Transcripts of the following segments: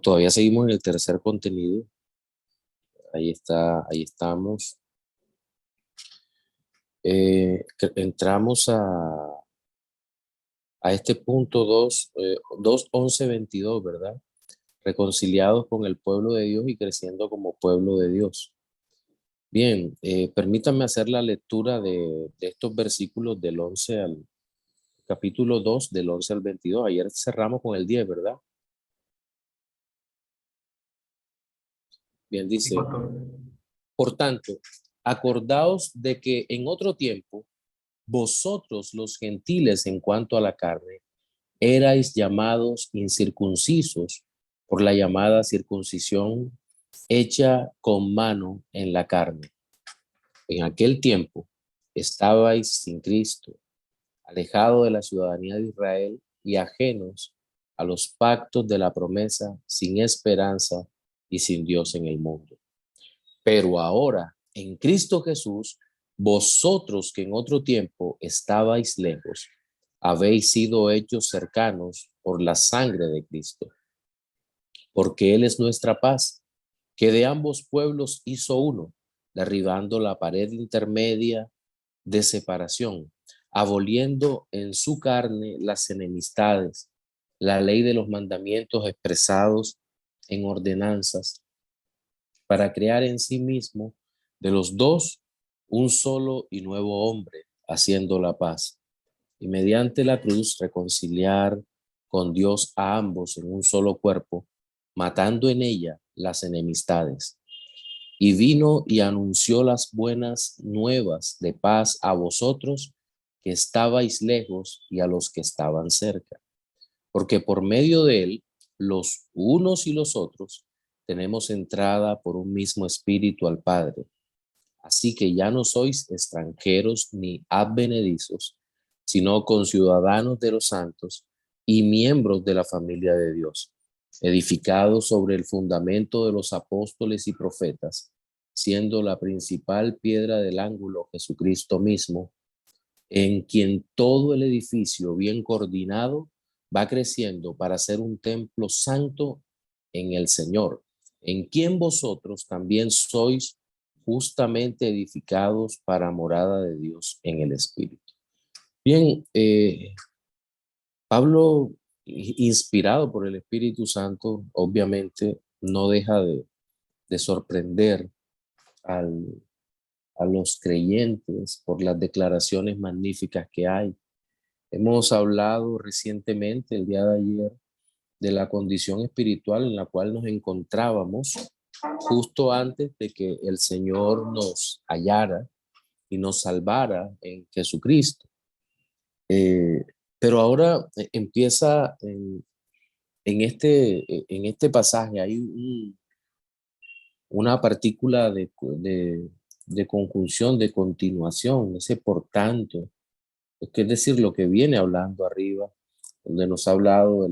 Todavía seguimos en el tercer contenido. Ahí está, ahí estamos. Entramos a este punto 2:11:22, ¿verdad? Reconciliados con el pueblo de Dios y creciendo como pueblo de Dios. Bien, permítanme hacer la lectura de estos versículos del 11 al capítulo 2, del 11 al 22. Ayer cerramos con el 10, ¿verdad? Bien, Sí, dice, pastor. por tanto, acordaos de que en otro tiempo, vosotros los gentiles en cuanto a la carne, erais llamados incircuncisos por la llamada circuncisión hecha con mano en la carne. En aquel tiempo estabais sin Cristo, alejados de la ciudadanía de Israel y ajenos a los pactos de la promesa, sin esperanza y sin Dios en el mundo. Pero ahora, en Cristo Jesús, vosotros que en otro tiempo estabais lejos, habéis sido hechos cercanos por la sangre de Cristo, porque Él es nuestra paz, que de ambos pueblos hizo uno, derribando la pared intermedia de separación, aboliendo en su carne las enemistades, la ley de los mandamientos expresados en ordenanzas, para crear en sí mismo de los dos un solo y nuevo hombre, haciendo la paz, y mediante la cruz reconciliar con Dios a ambos en un solo cuerpo, matando en ella las enemistades. Y vino y anunció las buenas nuevas de paz a vosotros que estabais lejos y a los que estaban cerca, porque por medio de él, los unos y los otros, tenemos entrada por un mismo espíritu al Padre. Así que ya no sois extranjeros ni advenedizos, sino conciudadanos de los santos y miembros de la familia de Dios, edificados sobre el fundamento de los apóstoles y profetas, siendo la principal piedra del ángulo Jesucristo mismo, en quien todo el edificio bien coordinado va creciendo para ser un templo santo en el Señor, en quien vosotros también sois justamente edificados para morada de Dios en el Espíritu. Bien, Pablo, inspirado por el Espíritu Santo, obviamente no deja de sorprender al, a los creyentes por las declaraciones magníficas que hay. Hemos hablado recientemente, el día de ayer, de la condición espiritual en la cual nos encontrábamos justo antes de que el Señor nos hallara y nos salvara en Jesucristo. Eh, pero ahora empieza en este pasaje, hay una partícula de conjunción, de continuación, ese por tanto, es decir, lo que viene hablando arriba, donde nos ha hablado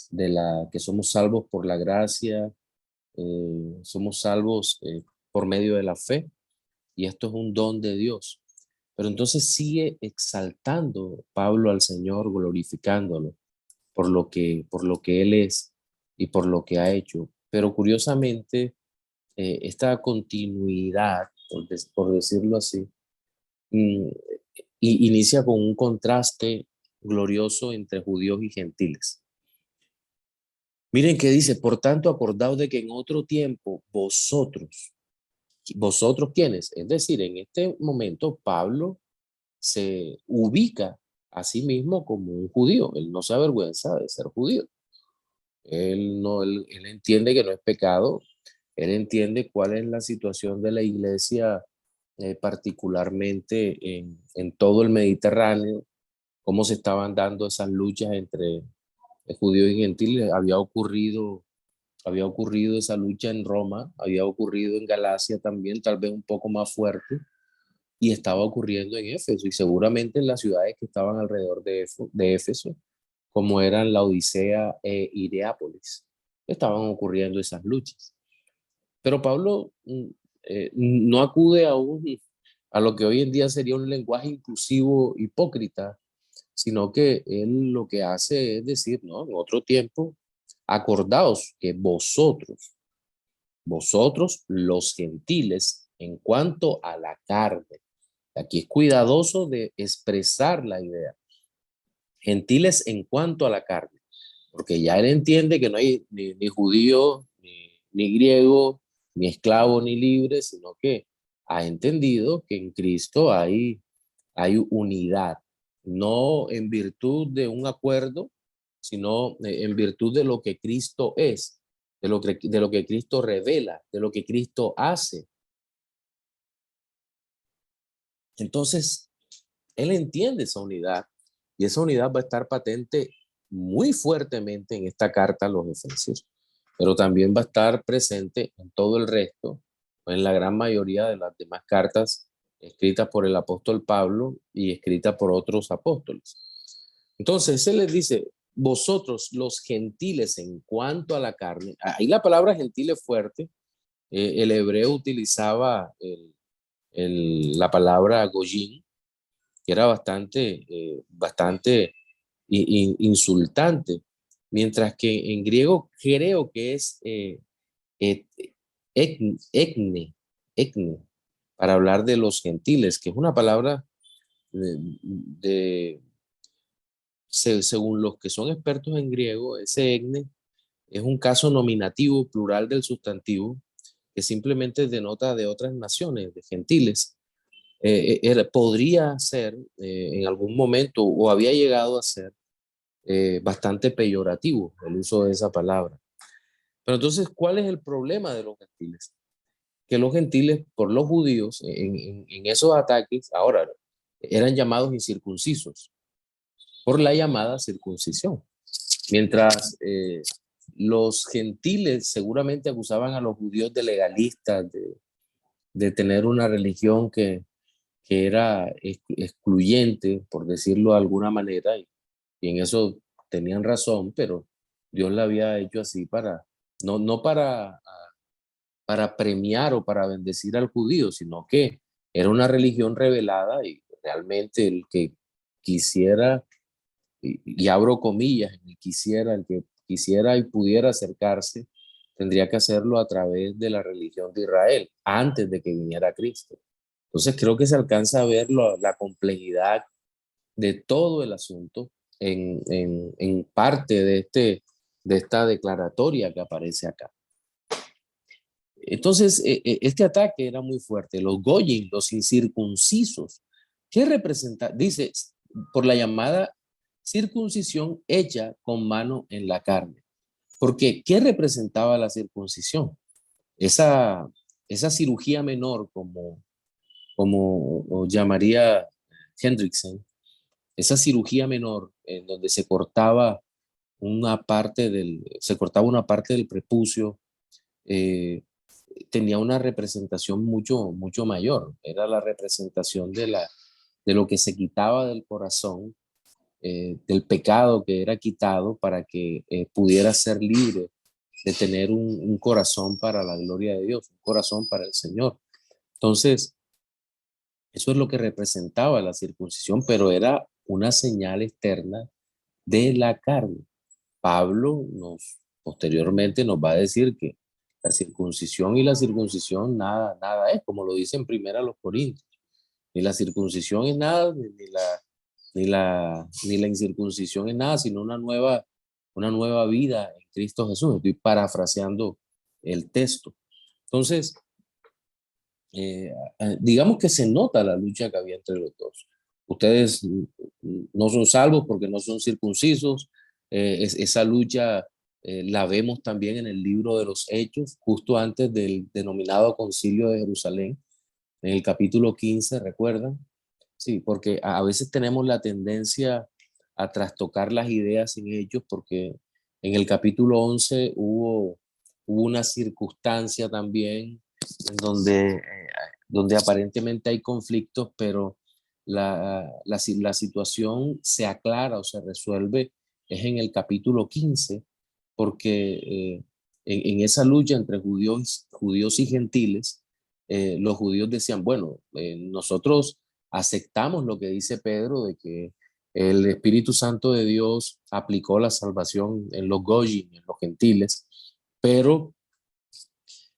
de la que somos salvos por la gracia, somos salvos por medio de la fe, y esto es un don de Dios. Pero entonces sigue exaltando Pablo al Señor, glorificándolo por lo que Él es y por lo que ha hecho. Pero curiosamente, esta continuidad, por decirlo así, mm, inicia con un contraste glorioso entre judíos y gentiles. Miren qué dice, por tanto, acordaos de que en otro tiempo vosotros quiénes, es decir, en este momento Pablo se ubica a sí mismo como un judío, él no se avergüenza de ser judío, él no, él entiende que no es pecado, él entiende cuál es la situación de la iglesia, particularmente en todo el Mediterráneo, cómo se estaban dando esas luchas entre judíos y gentiles. Había ocurrido esa lucha en Roma, había ocurrido en Galacia también, tal vez un poco más fuerte, y estaba ocurriendo en Éfeso, y seguramente en las ciudades que estaban alrededor de Éfeso, como eran la Odisea e Hierápolis, estaban ocurriendo esas luchas. Pero Pablo no acude a lo que hoy en día sería un lenguaje inclusivo hipócrita, sino que él lo que hace es decir, no, en otro tiempo acordaos que vosotros los gentiles, en cuanto a la carne, aquí es cuidadoso de expresar la idea, gentiles en cuanto a la carne, porque ya él entiende que no hay ni judío, ni griego, ni esclavo, ni libre, sino que ha entendido que en Cristo hay unidad, no en virtud de un acuerdo, sino en virtud de lo que Cristo es, de lo que Cristo revela, de lo que Cristo hace. Entonces, él entiende esa unidad y esa unidad va a estar patente muy fuertemente en esta carta a los Efesios, pero también va a estar presente en todo el resto, en la gran mayoría de las demás cartas escritas por el apóstol Pablo y escritas por otros apóstoles. Entonces, él les dice, vosotros los gentiles en cuanto a la carne, ahí la palabra gentil es fuerte, el hebreo utilizaba la palabra goyim, que era bastante insultante, mientras que en griego creo que es et- etne, para hablar de los gentiles, que es una palabra de según los que son expertos en griego, ese etne es un caso nominativo plural del sustantivo que simplemente denota de otras naciones, de gentiles. Podría ser en algún momento o había llegado a ser bastante peyorativo el uso de esa palabra. Pero entonces, ¿cuál es el problema de los gentiles? Que los gentiles, por los judíos, en esos ataques, ahora eran llamados incircuncisos por la llamada circuncisión. Mientras los gentiles seguramente acusaban a los judíos de legalistas, de tener una religión que era excluyente, por decirlo de alguna manera, y en eso tenían razón, pero Dios la había hecho así no para premiar o para bendecir al judío, sino que era una religión revelada y realmente el que quisiera, y abro comillas, el que quisiera y pudiera acercarse, tendría que hacerlo a través de la religión de Israel, antes de que viniera Cristo. Entonces creo que se alcanza a ver la complejidad de todo el asunto en parte de esta declaratoria que aparece acá. Entonces, este ataque era muy fuerte. Los goyim, los incircuncisos, ¿qué representa? Dice, por la llamada circuncisión hecha con mano en la carne. Porque, ¿qué representaba la circuncisión? Esa, esa cirugía menor, como llamaría Hendrickson, esa cirugía menor en donde se cortaba una parte del prepucio, eh, tenía una representación mucho mayor. Era la representación de lo que se quitaba del corazón, del pecado que era quitado para que pudiera ser libre de tener un corazón para la gloria de Dios, un corazón para el Señor. Entonces, eso es lo que representaba la circuncisión, pero era una señal externa de la carne. Pablo posteriormente nos va a decir que la circuncisión y la circuncisión nada es, como lo dice en primera los Corintios. Ni la circuncisión es nada, ni la incircuncisión es nada, sino una nueva vida en Cristo Jesús. Estoy parafraseando el texto. Entonces, digamos que se nota la lucha que había entre los dos. Ustedes no son salvos porque no son circuncisos. Esa lucha la vemos también en el libro de los Hechos, justo antes del denominado Concilio de Jerusalén, en el capítulo 15, ¿recuerdan? Sí, porque a veces tenemos la tendencia a trastocar las ideas en Hechos, porque en el capítulo 11 hubo una circunstancia también en donde aparentemente hay conflictos, pero la situación se aclara o se resuelve es en el capítulo 15, porque en esa lucha entre judíos y gentiles, los judíos decían, bueno, nosotros aceptamos lo que dice Pedro de que El Espíritu Santo de Dios aplicó la salvación en los Goyim, en los gentiles, pero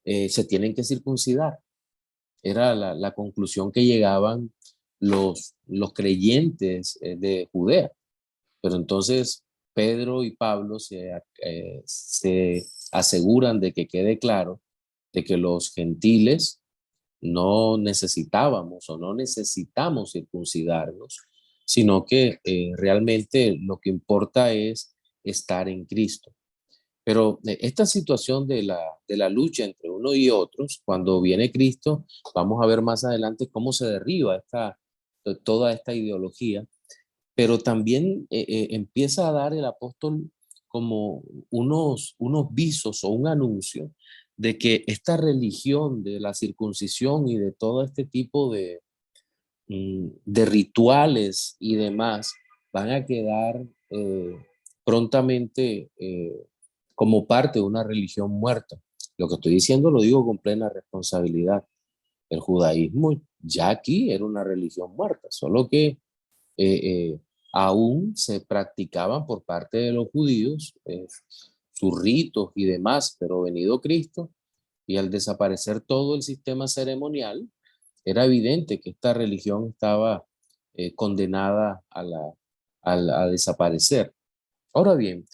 se tienen que circuncidar. Era la conclusión que llegaban los creyentes de Judea. Pero entonces Pedro y Pablo se aseguran de que quede claro de que los gentiles no necesitábamos o no necesitamos circuncidarnos, sino que realmente lo que importa es estar en Cristo. Pero esta situación de la lucha entre uno y otros, cuando viene Cristo, vamos a ver más adelante cómo se derriba toda esta ideología, pero también empieza a dar el apóstol como unos visos o un anuncio de que esta religión de la circuncisión y de todo este tipo de rituales y demás van a quedar prontamente como parte de una religión muerta. Lo que estoy diciendo lo digo con plena responsabilidad. El judaísmo ya aquí era una religión muerta, solo que aún se practicaban por parte de los judíos sus ritos y demás, pero venido Cristo y al desaparecer todo el sistema ceremonial, era evidente que esta religión estaba condenada a desaparecer. Ahora bien,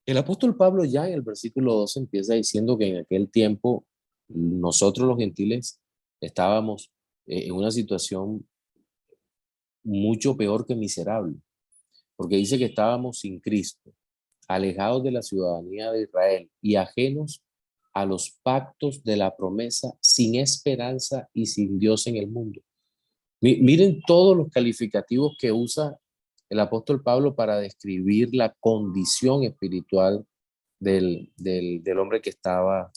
el apóstol Pablo ya en el versículo 12 empieza diciendo que en aquel tiempo nosotros los gentiles estábamos en una situación mucho peor que miserable, porque dice que estábamos sin Cristo, alejados de la ciudadanía de Israel y ajenos a los pactos de la promesa, sin esperanza y sin Dios en el mundo. Miren todos los calificativos que usa el apóstol Pablo para describir la condición espiritual del hombre que estaba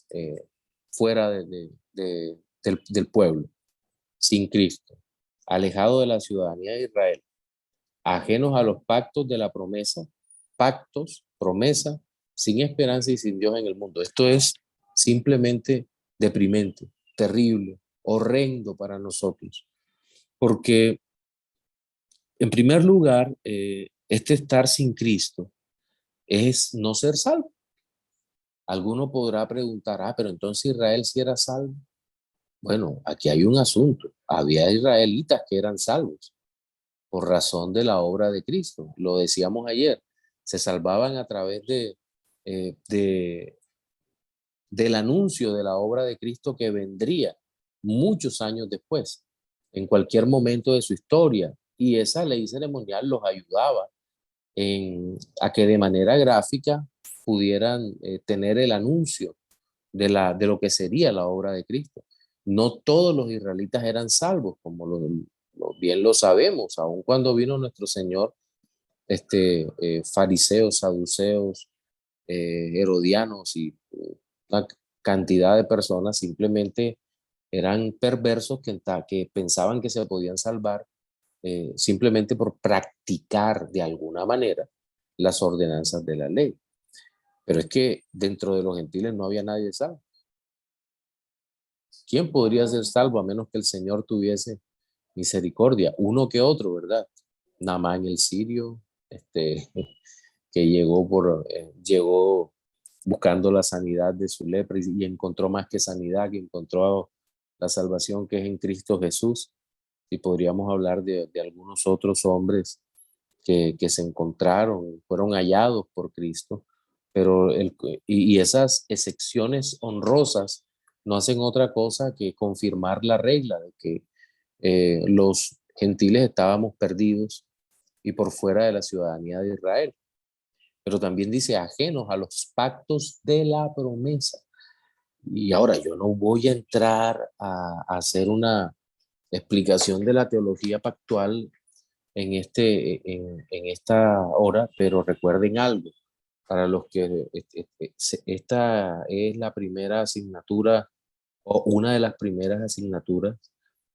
fuera del pueblo, sin Cristo, alejado de la ciudadanía de Israel, ajenos a los pactos de la promesa, pactos, promesa, sin esperanza y sin Dios en el mundo. Esto es simplemente deprimente, terrible, horrendo para nosotros, porque en primer lugar, este estar sin Cristo es no ser salvo. Alguno podrá preguntar, pero entonces Israel sí era salvo. Bueno, aquí hay un asunto. Había israelitas que eran salvos por razón de la obra de Cristo. Lo decíamos ayer, se salvaban a través eh, de, del anuncio de la obra de Cristo que vendría muchos años después, en cualquier momento de su historia. Y esa ley ceremonial los ayudaba a que de manera gráfica pudieran tener el anuncio de lo que sería la obra de Cristo. No todos los israelitas eran salvos, como bien lo sabemos, aun cuando vino nuestro Señor, fariseos, saduceos, herodianos y una cantidad de personas simplemente eran perversos que pensaban que se podían salvar simplemente por practicar de alguna manera las ordenanzas de la ley. Pero es que dentro de los gentiles no había nadie salvo. ¿Quién podría ser salvo a menos que el Señor tuviese misericordia? Uno que otro, ¿verdad? Naamán el sirio, que llegó buscando la sanidad de su lepra y encontró más que sanidad, que encontró la salvación que es en Cristo Jesús. Y podríamos hablar de algunos otros hombres que se encontraron, fueron hallados por Cristo, pero y esas excepciones honrosas no hacen otra cosa que confirmar la regla de que los gentiles estábamos perdidos y por fuera de la ciudadanía de Israel. Pero también dice ajenos a los pactos de la promesa. Y ahora yo no voy a entrar a hacer una explicación de la teología pactual en esta hora, pero recuerden algo, para los que esta es la primera asignatura o una de las primeras asignaturas,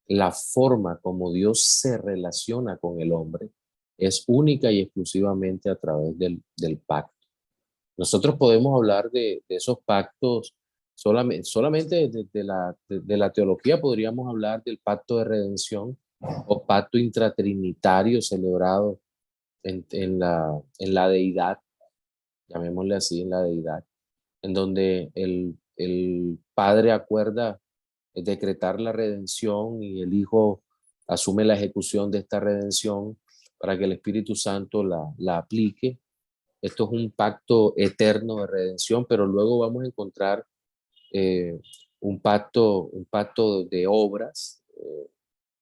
la forma como Dios se relaciona con el hombre es única y exclusivamente a través del pacto. Nosotros podemos hablar de esos pactos solamente de la teología, podríamos hablar del pacto de redención o pacto intratrinitario celebrado en la deidad, llamémosle así, en la deidad, en donde el Padre acuerda decretar la redención y el Hijo asume la ejecución de esta redención para que el Espíritu Santo la aplique. Esto es un pacto eterno de redención, pero luego vamos a encontrar eh, un pacto de obras,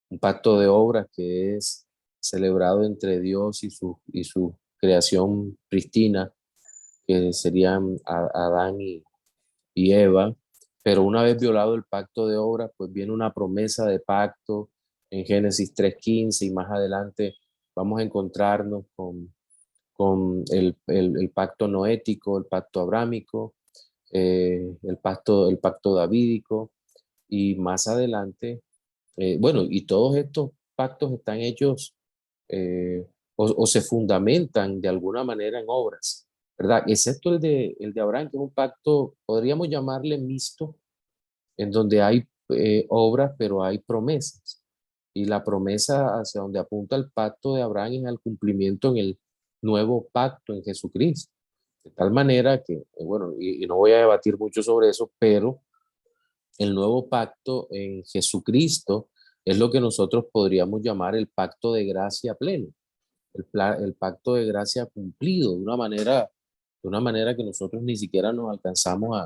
un pacto de obras que es celebrado entre Dios y su creación pristina, que serían Adán y Eva, pero una vez violado el pacto de obras, pues viene una promesa de pacto en Génesis 3:15 y más adelante vamos a encontrarnos con el pacto noético, el pacto abrámico, el pacto davídico y más adelante, bueno, y todos estos pactos están hechos o se fundamentan de alguna manera en obras, ¿verdad? Excepto el de Abraham, que es un pacto, podríamos llamarle mixto, en donde hay obras, pero hay promesas. Y la promesa hacia donde apunta el pacto de Abraham es al cumplimiento en el nuevo pacto en Jesucristo. De tal manera que, bueno, y no voy a debatir mucho sobre eso, pero el nuevo pacto en Jesucristo es lo que nosotros podríamos llamar el pacto de gracia pleno, el pacto de gracia cumplido de una manera que nosotros ni siquiera nos alcanzamos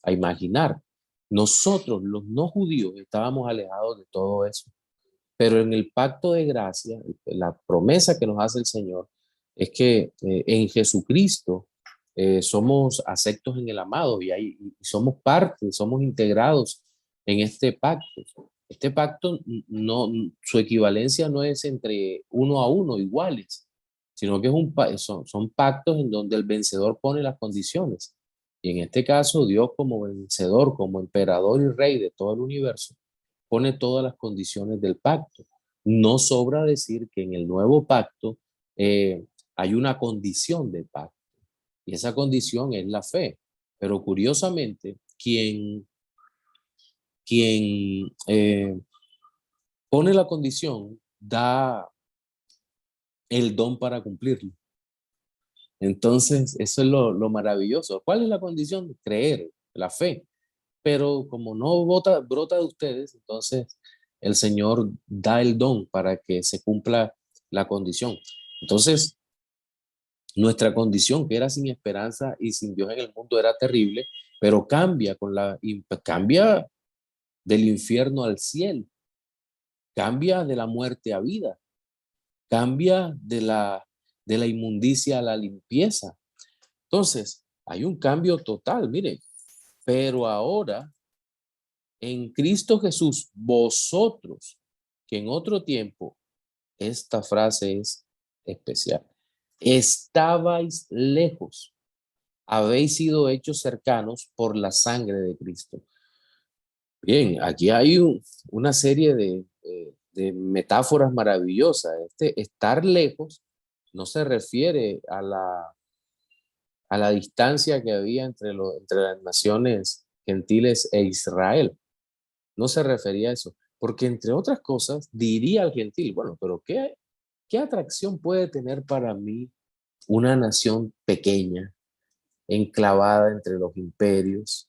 a imaginar. Nosotros, los no judíos, estábamos alejados de todo eso, pero en el pacto de gracia, la promesa que nos hace el Señor es que en Jesucristo somos aceptos en el amado y somos parte, somos integrados en este pacto. Este pacto, no, su equivalencia no es entre uno a uno iguales, sino que es son pactos en donde el vencedor pone las condiciones. Y en este caso, Dios como vencedor, como emperador y rey de todo el universo, pone todas las condiciones del pacto. No sobra decir que en el nuevo pacto hay una condición del pacto y esa condición es la fe. Pero curiosamente, quien pone la condición da el don para cumplirlo. Entonces, eso es lo maravilloso. ¿Cuál es la condición? Creer, la fe. Pero como no brota de ustedes, entonces el Señor da el don para que se cumpla la condición. Entonces, nuestra condición, que era sin esperanza y sin Dios en el mundo, era terrible, pero cambia del infierno al cielo, cambia de la muerte a vida, cambia de la inmundicia a la limpieza. Entonces, hay un cambio total, mire, pero ahora en Cristo Jesús, vosotros, que en otro tiempo, esta frase es especial, estabais lejos, habéis sido hechos cercanos por la sangre de Cristo. Bien, aquí hay una serie de metáforas maravillosas. Este estar lejos no se refiere a la distancia que había entre las naciones gentiles e Israel. No se refería a eso, porque entre otras cosas diría al gentil, bueno, pero ¿qué atracción puede tener para mí una nación pequeña, enclavada entre los imperios?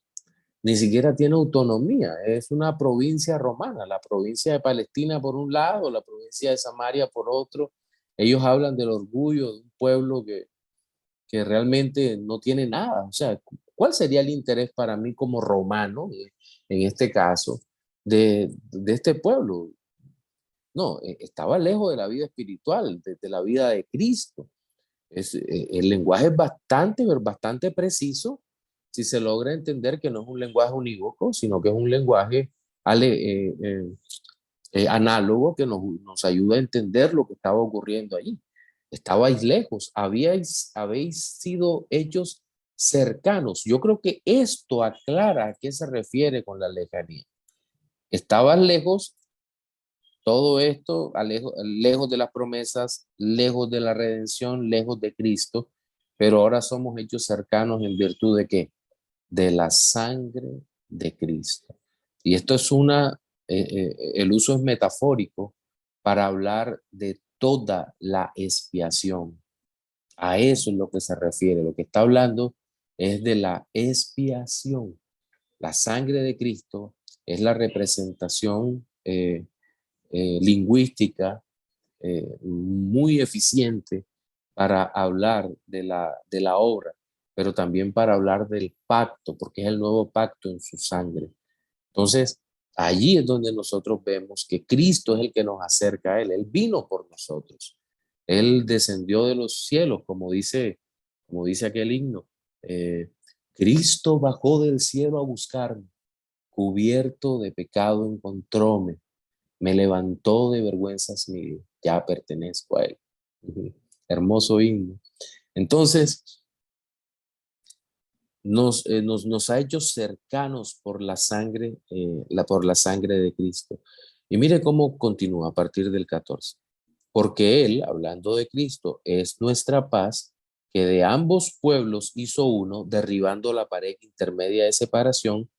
Ni siquiera tiene autonomía, es una provincia romana, la provincia de Palestina por un lado, la provincia de Samaria por otro. Ellos hablan del orgullo de un pueblo que realmente no tiene nada. O sea, ¿cuál sería el interés para mí como romano, en este caso, de este pueblo? No, estaba lejos de la vida espiritual, de la vida de Cristo. El lenguaje es bastante preciso si se logra entender que no es un lenguaje unívoco, sino que es un lenguaje análogo que nos ayuda a entender lo que estaba ocurriendo allí. Estabais lejos, habéis sido hechos cercanos. Yo creo que esto aclara a qué se refiere con la lejanía. Estabas lejos, todo esto lejos de las promesas, lejos de la redención, lejos de Cristo, pero ahora somos hechos cercanos en virtud de qué? De la sangre de Cristo. Y esto es el uso es metafórico para hablar de toda la expiación. A eso es lo que se refiere. Lo que está hablando es de la expiación. La sangre de Cristo es la representación lingüística muy eficiente para hablar de la obra, pero también para hablar del pacto, porque es el nuevo pacto en su sangre. Entonces, allí es donde nosotros vemos que Cristo es el que nos acerca a Él. Él vino por nosotros. Él descendió de los cielos, como dice aquel himno. eh, Cristo bajó del cielo a buscarme, cubierto de pecado encontróme, me levantó de vergüenzas mil, ya pertenezco a Él. Ujú. Hermoso himno. Entonces, nos ha hecho cercanos por la sangre, por la sangre de Cristo. Y mire cómo continúa a partir del 14. Porque Él, hablando de Cristo, es nuestra paz, que de ambos pueblos hizo uno, derribando la pared intermedia de separación,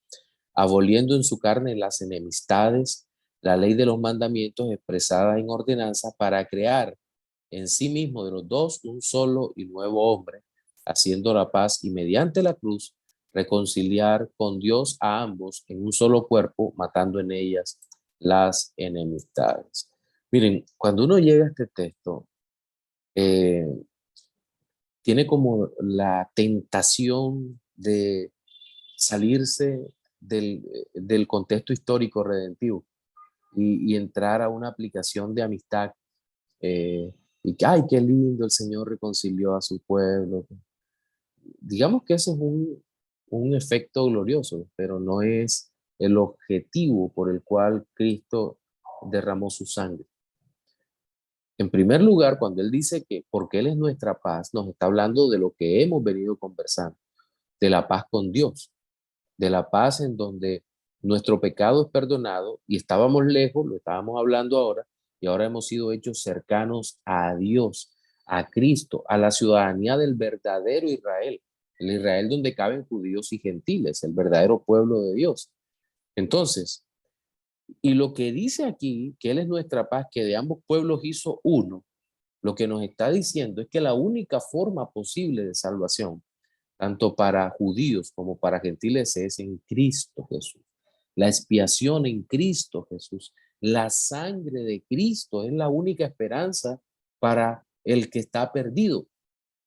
aboliendo en su carne las enemistades, la ley de los mandamientos expresada en ordenanza, para crear en sí mismo de los dos un solo y nuevo hombre, haciendo la paz y mediante la cruz reconciliar con Dios a ambos en un solo cuerpo, matando en ellas las enemistades. Miren, cuando uno llega a este texto, eh, tiene como la tentación de salirse del contexto histórico redentivo y entrar a una aplicación de amistad. Y que, ay, qué lindo, el Señor reconcilió a su pueblo. Digamos que ese es un efecto glorioso, pero no es el objetivo por el cual Cristo derramó su sangre. En primer lugar, cuando Él dice que porque Él es nuestra paz, nos está hablando de lo que hemos venido conversando, de la paz con Dios, de la paz en donde nuestro pecado es perdonado y estábamos lejos, lo estábamos hablando ahora, y ahora hemos sido hechos cercanos a Dios, a Cristo, a la ciudadanía del verdadero Israel, el Israel donde caben judíos y gentiles, el verdadero pueblo de Dios. Entonces, y lo que dice aquí, que Él es nuestra paz, que de ambos pueblos hizo uno, lo que nos está diciendo es que la única forma posible de salvación, tanto para judíos como para gentiles, es en Cristo Jesús. La expiación en Cristo Jesús. La sangre de Cristo es la única esperanza para el que está perdido.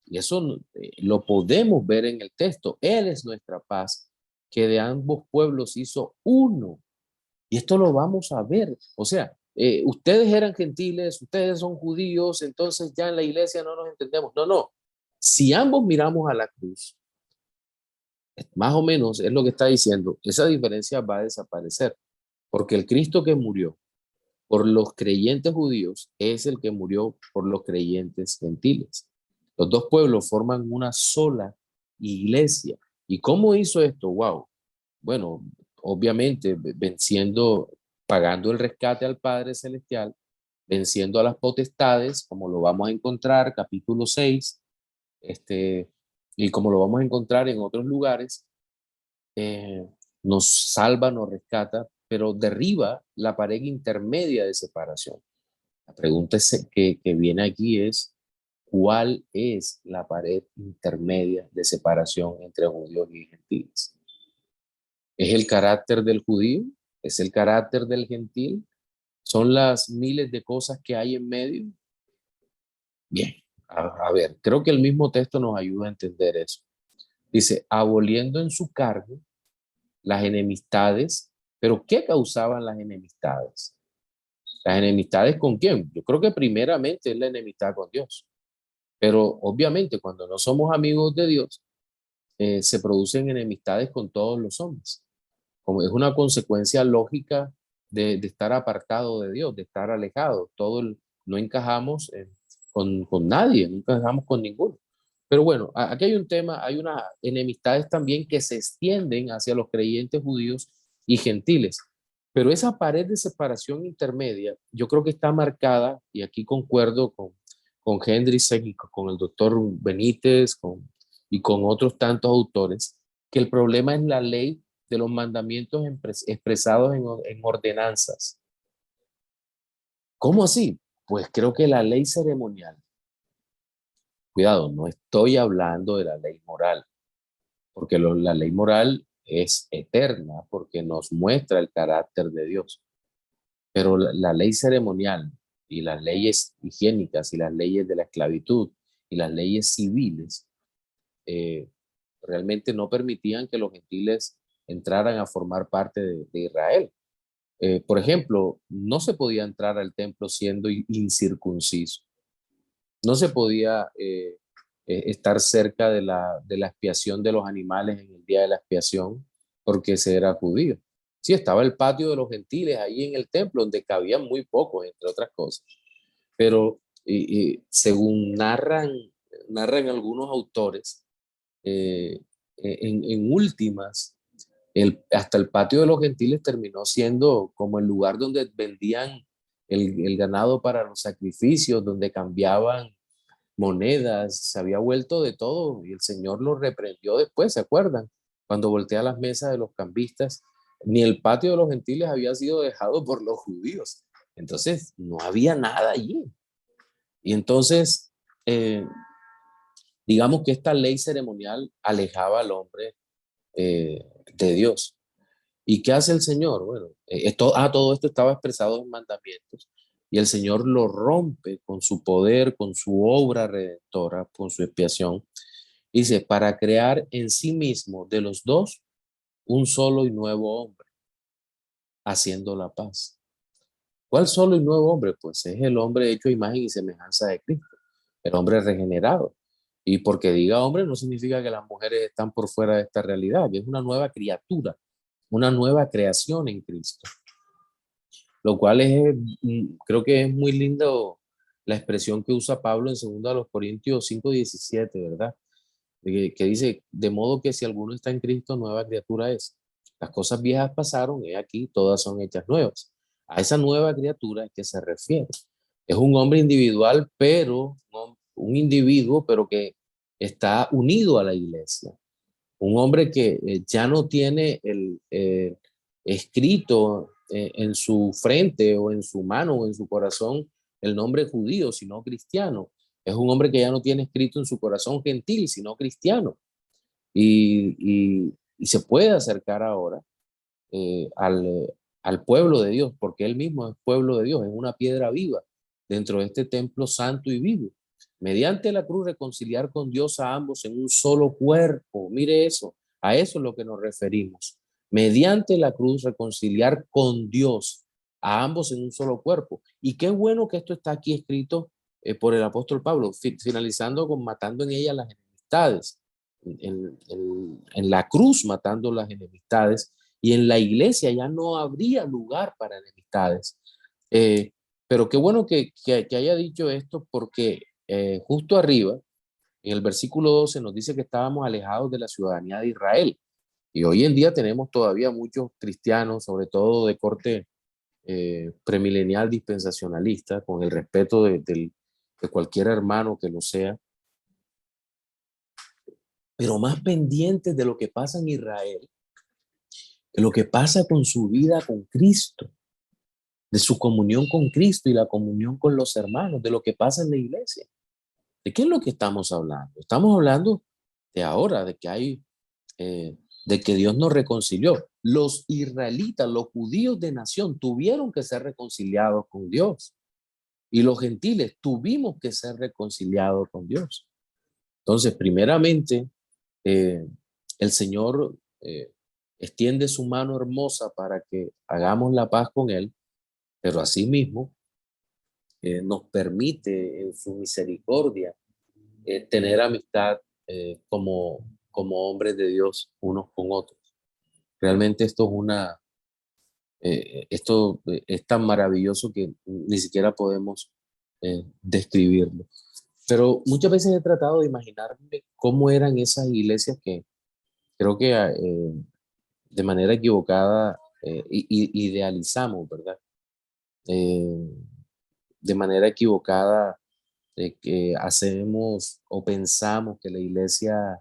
Y eso lo podemos ver en el texto. Él es nuestra paz, que de ambos pueblos hizo uno. Y esto lo vamos a ver. O sea, ustedes eran gentiles, ustedes son judíos, entonces ya en la iglesia no nos entendemos. No, no. Si ambos miramos a la cruz, más o menos es lo que está diciendo, esa diferencia va a desaparecer, porque el Cristo que murió por los creyentes judíos es el que murió por los creyentes gentiles. Los dos pueblos forman una sola iglesia. ¿Y cómo hizo esto? Wow. Bueno, obviamente venciendo, pagando el rescate al Padre Celestial, venciendo a las potestades, como lo vamos a encontrar, capítulo 6, y como lo vamos a encontrar en otros lugares, eh, nos salva, nos rescata, pero derriba la pared intermedia de separación. La pregunta que viene aquí es, ¿cuál es la pared intermedia de separación entre judíos y gentiles? ¿Es el carácter del judío? ¿Es el carácter del gentil? ¿Son las miles de cosas que hay en medio? Bien, a ver, creo que el mismo texto nos ayuda a entender eso. Dice, aboliendo en su cargo las enemistades, pero ¿qué causaban las enemistades? ¿Las enemistades con quién? Yo creo que primeramente es la enemistad con Dios, pero obviamente cuando no somos amigos de Dios, se producen enemistades con todos los hombres, como es una consecuencia lógica de estar apartado de Dios, de estar alejado. No encajamos con nadie, no encajamos con ninguno. Pero bueno, aquí hay un tema, hay unas enemistades también que se extienden hacia los creyentes judíos y gentiles. Pero esa pared de separación intermedia, yo creo que está marcada, y aquí concuerdo con Hendrickson y con el doctor Benítez y con otros tantos autores, que el problema es la ley de los mandamientos expresados en ordenanzas. ¿Cómo así? pues creo que la ley ceremonial, cuidado, no estoy hablando de la ley moral, porque la ley moral es eterna, porque nos muestra el carácter de Dios. Pero la ley ceremonial y las leyes higiénicas y las leyes de la esclavitud y las leyes civiles eh, realmente no permitían que los gentiles entraran a formar parte de Israel. Por ejemplo, no se podía entrar al templo siendo incircunciso. No se podía estar cerca de la expiación de los animales en el día de la expiación porque se era judío. Sí, estaba el patio de los gentiles ahí en el templo donde cabían muy pocos, entre otras cosas. Pero según narran algunos autores, eh, en últimas, hasta el patio de los gentiles terminó siendo como el lugar donde vendían el ganado para los sacrificios, donde cambiaban monedas, se había vuelto de todo y el Señor lo reprendió después, ¿se acuerdan? Cuando voltea las mesas de los cambistas, ni el patio de los gentiles había sido dejado por los judíos. Entonces, no había nada allí. Y entonces, eh, digamos que esta ley ceremonial alejaba al hombre de Dios. ¿Y qué hace el Señor? Bueno, todo esto estaba expresado en mandamientos y el Señor lo rompe con su poder, con su obra redentora, con su expiación. Dice, para crear en sí mismo de los dos un solo y nuevo hombre, haciendo la paz. ¿Cuál solo y nuevo hombre? Pues es el hombre hecho a imagen y semejanza de Cristo, el hombre regenerado. Y porque diga hombre no significa que las mujeres están por fuera de esta realidad, que es una nueva criatura, una nueva creación en Cristo. Lo cual es, creo que es muy lindo la expresión que usa Pablo en 2 Corintios 5:17, ¿verdad? Que dice, de modo que si alguno está en Cristo, nueva criatura es. Las cosas viejas pasaron, y aquí todas son hechas nuevas. A esa nueva criatura es que se refiere. Es un hombre individual, pero un individuo, pero que está unido a la iglesia. Un hombre que ya no tiene el escrito en su frente o en su mano o en su corazón el nombre judío, sino cristiano. Es un hombre que ya no tiene escrito en su corazón gentil, sino cristiano. Y se puede acercar ahora al pueblo de Dios, porque él mismo es pueblo de Dios, es una piedra viva dentro de este templo santo y vivo. Mediante la cruz reconciliar con Dios a ambos en un solo cuerpo. Mire eso, a eso es lo que nos referimos. Mediante la cruz reconciliar con Dios a ambos en un solo cuerpo. Y qué bueno que esto está aquí escrito por el apóstol Pablo, finalizando con matando en ella las enemistades. En la cruz matando las enemistades y en la iglesia ya no habría lugar para enemistades. Eh, pero qué bueno que haya dicho esto porque justo arriba, en el versículo 12, nos dice que estábamos alejados de la ciudadanía de Israel. Y hoy en día tenemos todavía muchos cristianos, sobre todo de corte premilenial dispensacionalista, con el respeto de cualquier hermano que lo sea, pero más pendientes de lo que pasa en Israel, de lo que pasa con su vida con Cristo, de su comunión con Cristo y la comunión con los hermanos, de lo que pasa en la iglesia. ¿De qué es lo que estamos hablando? Estamos hablando de ahora, de que Dios nos reconcilió. Los israelitas, los judíos de nación, tuvieron que ser reconciliados con Dios. Y los gentiles tuvimos que ser reconciliados con Dios. Entonces, primeramente, eh, el Señor extiende su mano hermosa para que hagamos la paz con Él, pero asimismo nos permite en su misericordia tener amistad como hombres de Dios unos con otros. Realmente esto es tan maravilloso que ni siquiera podemos describirlo. Pero muchas veces he tratado de imaginarme cómo eran esas iglesias que creo que de manera equivocada idealizamos, ¿verdad? Eh, de manera equivocada que hacemos o pensamos que la iglesia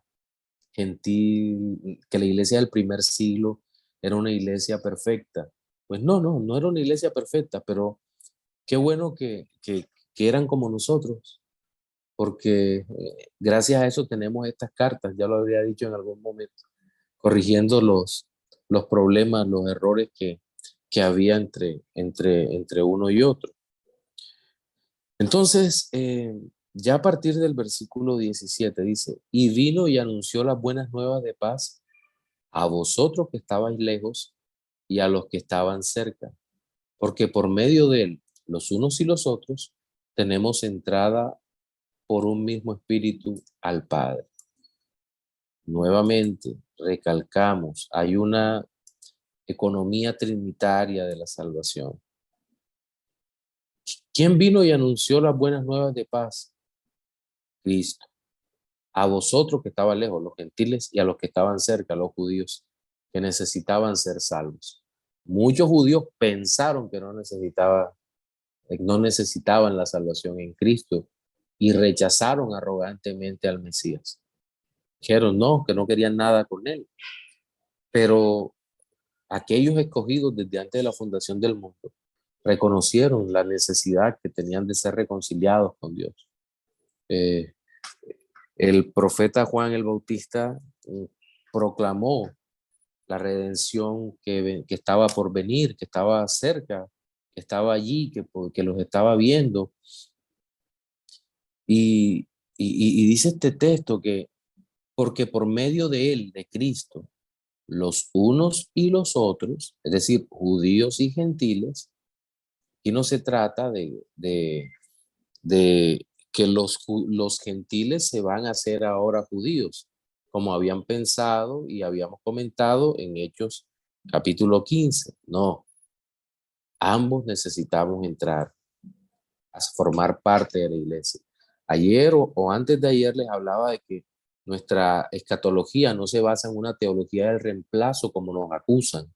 gentil, que la iglesia del primer siglo era una iglesia perfecta. Pues no era una iglesia perfecta, pero qué bueno que eran como nosotros, porque gracias a eso tenemos estas cartas, ya lo había dicho en algún momento, corrigiendo los problemas, los errores que había entre uno y otro. Entonces, ya a partir del versículo 17 dice, y vino y anunció las buenas nuevas de paz a vosotros que estabais lejos y a los que estaban cerca, porque por medio de él, los unos y los otros, tenemos entrada por un mismo espíritu al Padre. Nuevamente, recalcamos, hay una economía trinitaria de la salvación. ¿Quién vino y anunció las buenas nuevas de paz? Cristo. A vosotros que estaban lejos, los gentiles, y a los que estaban cerca, los judíos, que necesitaban ser salvos. Muchos judíos pensaron que no necesitaban la salvación en Cristo y rechazaron arrogantemente al Mesías. Dijeron no, que no querían nada con él. Pero aquellos escogidos desde antes de la fundación del mundo reconocieron la necesidad que tenían de ser reconciliados con Dios. Eh, el profeta Juan el Bautista proclamó la redención que estaba por venir, que estaba cerca, que estaba allí, que los estaba viendo. Y dice este texto que porque por medio de él, de Cristo, los unos y los otros, es decir, judíos y gentiles, y no se trata de que los gentiles se van a hacer ahora judíos, como habían pensado y habíamos comentado en Hechos capítulo 15. No, ambos necesitamos entrar a formar parte de la iglesia. Ayer o antes de ayer les hablaba de que nuestra escatología no se basa en una teología del reemplazo como nos acusan.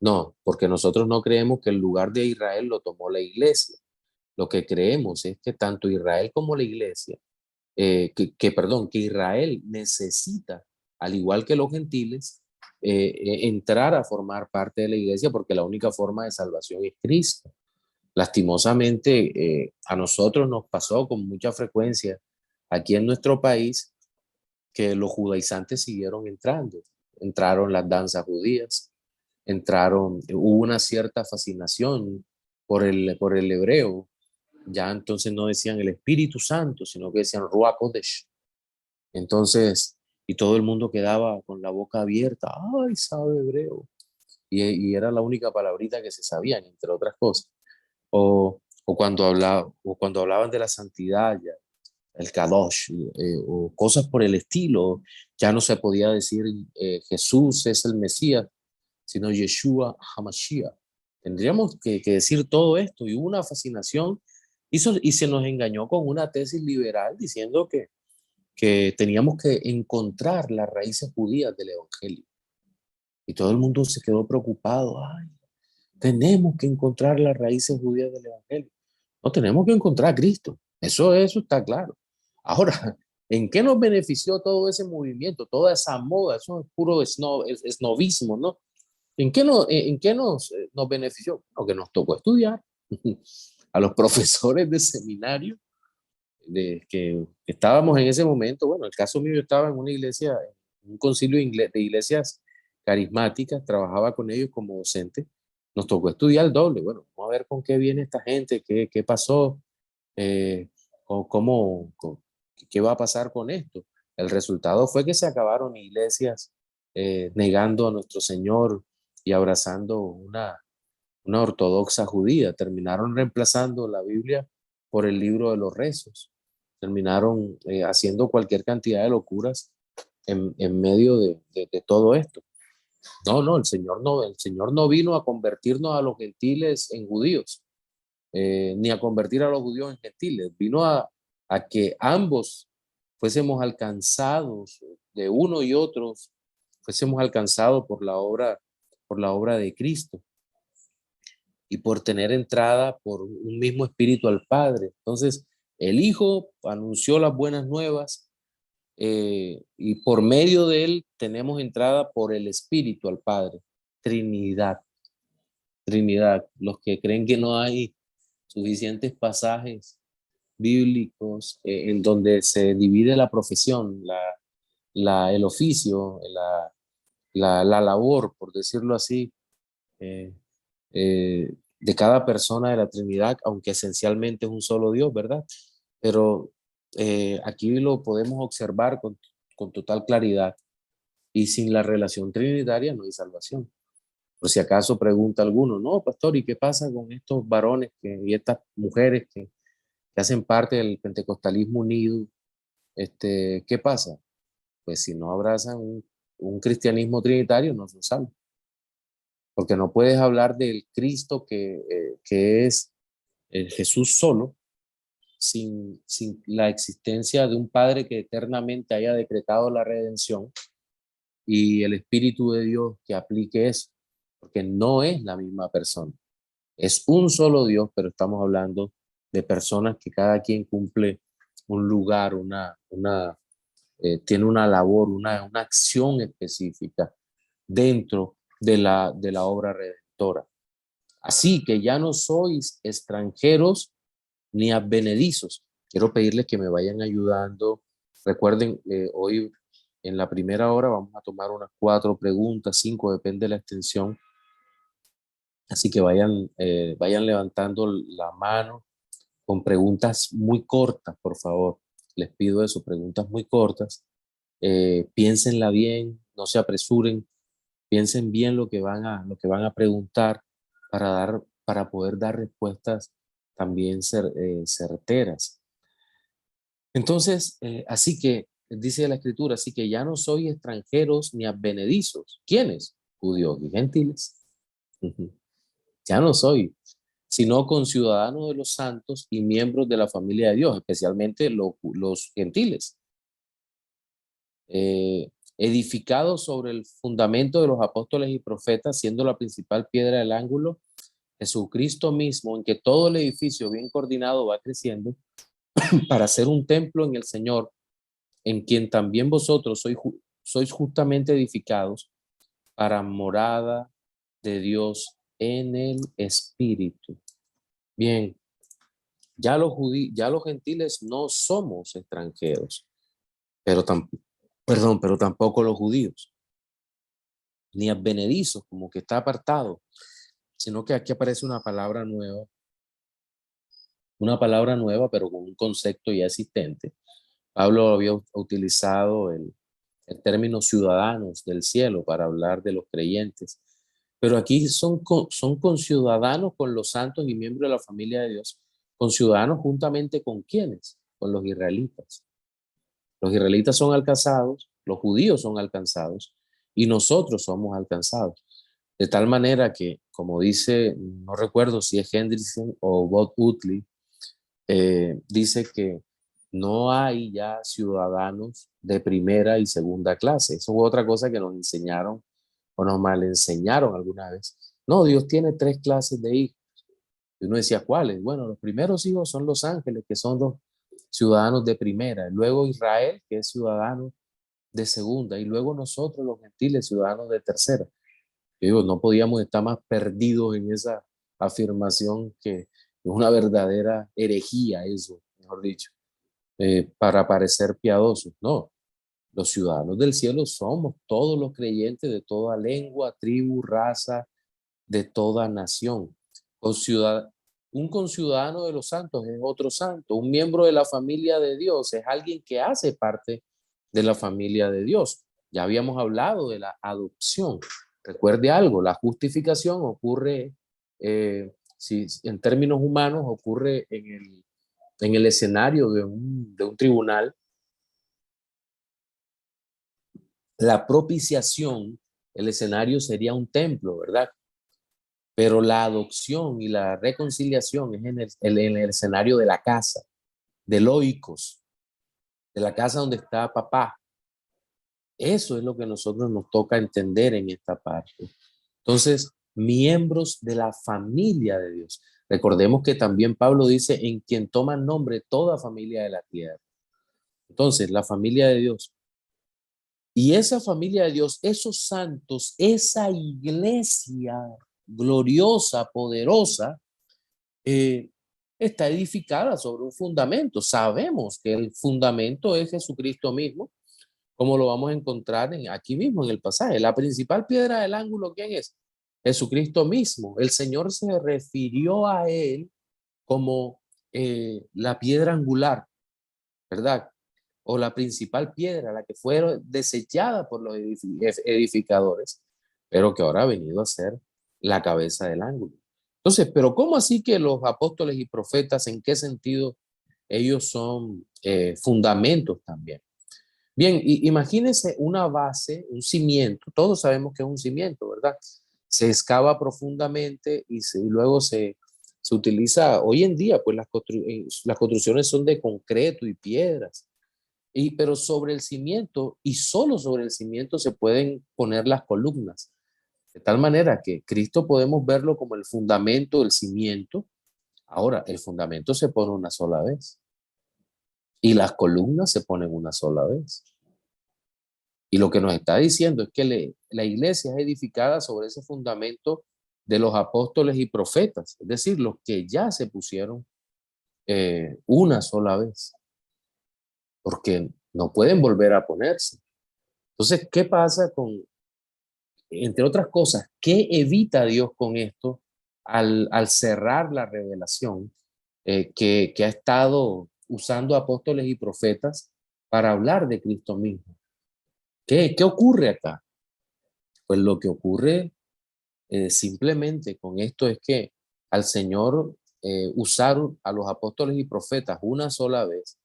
No, porque nosotros no creemos que el lugar de Israel lo tomó la iglesia. Lo que creemos es que tanto Israel como la iglesia, que Israel necesita, al igual que los gentiles, entrar a formar parte de la iglesia porque la única forma de salvación es Cristo. Lastimosamente, a nosotros nos pasó con mucha frecuencia aquí en nuestro país que los judaizantes siguieron entrando. Entraron las danzas judías, hubo una cierta fascinación por el hebreo. Ya entonces no decían el Espíritu Santo, sino que decían Ruach Kodesh. Entonces, y todo el mundo quedaba con la boca abierta. Ay, sabe hebreo. Y era la única palabrita que se sabían, entre otras cosas. O cuando hablaban de la santidad, ya, el Kadosh, o cosas por el estilo, ya no se podía decir Jesús es el Mesías, sino Yeshua HaMashiach. Tendríamos que decir todo esto y hubo una fascinación y se nos engañó con una tesis liberal diciendo que teníamos que encontrar las raíces judías del Evangelio. Y todo el mundo se quedó preocupado. Ay, tenemos que encontrar las raíces judías del Evangelio. No tenemos que encontrar a Cristo. Eso está claro. Ahora, ¿en qué nos benefició todo ese movimiento, toda esa moda? Eso es puro esnovismo, ¿no? ¿En qué nos benefició? Lo que nos tocó estudiar. A los profesores de seminario que estábamos en ese momento, bueno, el caso mío, yo estaba en una iglesia, en un concilio de iglesias carismáticas, trabajaba con ellos como docente, nos tocó estudiar el doble. Bueno, vamos a ver con qué viene esta gente, qué pasó, eh, qué va a pasar con esto. El resultado fue que se acabaron iglesias negando a nuestro Señor y abrazando una ortodoxa judía. Terminaron reemplazando la Biblia por el libro de los rezos. Terminaron haciendo cualquier cantidad de locuras en medio de todo esto. No, el Señor no vino a convertirnos a los gentiles en judíos, ni a convertir a los judíos en gentiles. Vino a que ambos fuésemos alcanzados de uno y otros, fuésemos alcanzados por la obra de Cristo y por tener entrada por un mismo espíritu al Padre. Entonces, el Hijo anunció las buenas nuevas y por medio de él tenemos entrada por el Espíritu al Padre. Trinidad, Trinidad. Los que creen que no hay suficientes pasajes bíblicos en donde se divide la profesión, el oficio, la labor, por decirlo así, eh, de cada persona de la Trinidad, aunque esencialmente es un solo Dios, ¿verdad? Pero aquí lo podemos observar con total claridad y sin la relación trinitaria no hay salvación. Por si acaso pregunta alguno, no, pastor, ¿y qué pasa con estos varones y estas mujeres que hacen parte del pentecostalismo unido? ¿Qué pasa? Pues si no abrazan un cristianismo trinitario, no son salvos. Porque no puedes hablar del Cristo que es el Jesús solo, sin la existencia de un Padre que eternamente haya decretado la redención y el Espíritu de Dios que aplique eso, porque no es la misma persona. Es un solo Dios, pero estamos hablando de personas que cada quien cumple un lugar, tiene una labor, una acción específica dentro de la obra redentora. Así que ya no sois extranjeros ni advenedizos. Quiero pedirles que me vayan ayudando. Recuerden, hoy en la primera hora vamos a tomar unas 4 preguntas, 5, depende de la extensión. Así que vayan levantando la mano con preguntas muy cortas, por favor. Les pido eso, preguntas muy cortas. Piénsenla bien, no se apresuren, piensen bien lo que van a preguntar para poder dar respuestas también certeras. Entonces, así que, dice la Escritura, así que ya no soy extranjeros ni advenedizos. ¿Quiénes? Judíos y gentiles. Ujú. Ya no soy, sino conciudadanos de los santos y miembros de la familia de Dios, especialmente los gentiles, edificados sobre el fundamento de los apóstoles y profetas, siendo la principal piedra del ángulo Jesucristo mismo, en que todo el edificio bien coordinado va creciendo para ser un templo en el Señor, en quien también vosotros sois justamente edificados para morada de Dios en el Espíritu. Bien, ya los gentiles no somos extranjeros, pero pero tampoco los judíos, ni advenedizos, como que está apartado, sino que aquí aparece una palabra nueva, pero con un concepto ya existente. Pablo había utilizado el término ciudadanos del cielo para hablar de los creyentes, pero aquí son conciudadanos con los santos y miembros de la familia de Dios, conciudadanos juntamente con quienes, con los israelitas. Los israelitas son alcanzados, los judíos son alcanzados y nosotros somos alcanzados. De tal manera que, como dice, no recuerdo si es Hendrickson o Bob Utley, dice que no hay ya ciudadanos de primera y segunda clase. Eso fue otra cosa que nos enseñaron o nos mal enseñaron alguna vez. No, Dios tiene 3 clases de hijos. Y uno decía, ¿cuáles? Bueno, los primeros hijos son los ángeles, que son los ciudadanos de primera. Luego Israel, que es ciudadano de segunda. Y luego nosotros, los gentiles, ciudadanos de tercera. Yo digo, no podíamos estar más perdidos en esa afirmación que es una verdadera herejía eso, mejor dicho, para parecer piadosos. No, los ciudadanos del cielo somos todos los creyentes de toda lengua, tribu, raza, de toda nación. Un conciudadano de los santos es otro santo. Un miembro de la familia de Dios es alguien que hace parte de la familia de Dios. Ya habíamos hablado de la adopción. Recuerde algo, la justificación ocurre, si, en términos humanos, ocurre en el escenario de un tribunal. La propiciación, el escenario sería un templo, ¿verdad? Pero la adopción y la reconciliación es en el escenario de la casa, de loicos, de la casa donde está papá. Eso es lo que a nosotros nos toca entender en esta parte. Entonces, miembros de la familia de Dios. Recordemos que también Pablo dice en quien toma nombre toda familia de la tierra. Entonces, la familia de Dios. Y esa familia de Dios, esos santos, esa iglesia gloriosa, poderosa, está edificada sobre un fundamento. Sabemos que el fundamento es Jesucristo mismo, como lo vamos a encontrar aquí mismo en el pasaje. La principal piedra del ángulo, ¿quién es? Jesucristo mismo. El Señor se refirió a él como la piedra angular, ¿verdad? O la principal piedra, la que fue desechada por los edificadores, pero que ahora ha venido a ser la cabeza del ángulo. Entonces, pero ¿cómo así que los apóstoles y profetas, en qué sentido ellos son fundamentos también? Bien, imagínense una base, un cimiento, todos sabemos que es un cimiento, ¿verdad? Se excava profundamente y luego se utiliza, hoy en día, pues las construcciones son de concreto y piedras, pero sobre el cimiento y solo sobre el cimiento se pueden poner las columnas, de tal manera que Cristo podemos verlo como el fundamento, el cimiento. Ahora, el fundamento se pone una sola vez y las columnas se ponen una sola vez. Y lo que nos está diciendo es que la iglesia es edificada sobre ese fundamento de los apóstoles y profetas, es decir, los que ya se pusieron una sola vez, porque no pueden volver a ponerse. Entonces, ¿qué pasa entre otras cosas, qué evita Dios con esto al cerrar la revelación que ha estado usando apóstoles y profetas para hablar de Cristo mismo? ¿Qué ocurre acá? Pues lo que ocurre simplemente con esto es que al Señor usar a los apóstoles y profetas una sola vez,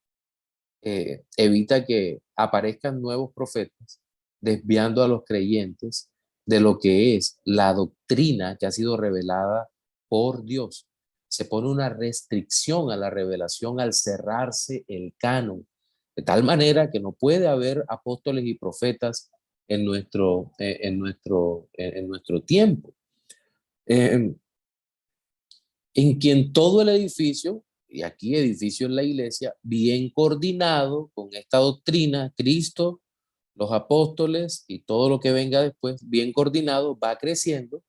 evita que aparezcan nuevos profetas, desviando a los creyentes de lo que es la doctrina que ha sido revelada por Dios. Se pone una restricción a la revelación al cerrarse el canon, de tal manera que no puede haber apóstoles y profetas en nuestro tiempo. Eh, en quien todo el edificio, y aquí edificio en la iglesia, bien coordinado con esta doctrina, Cristo, los apóstoles y todo lo que venga después, bien coordinado, va creciendo.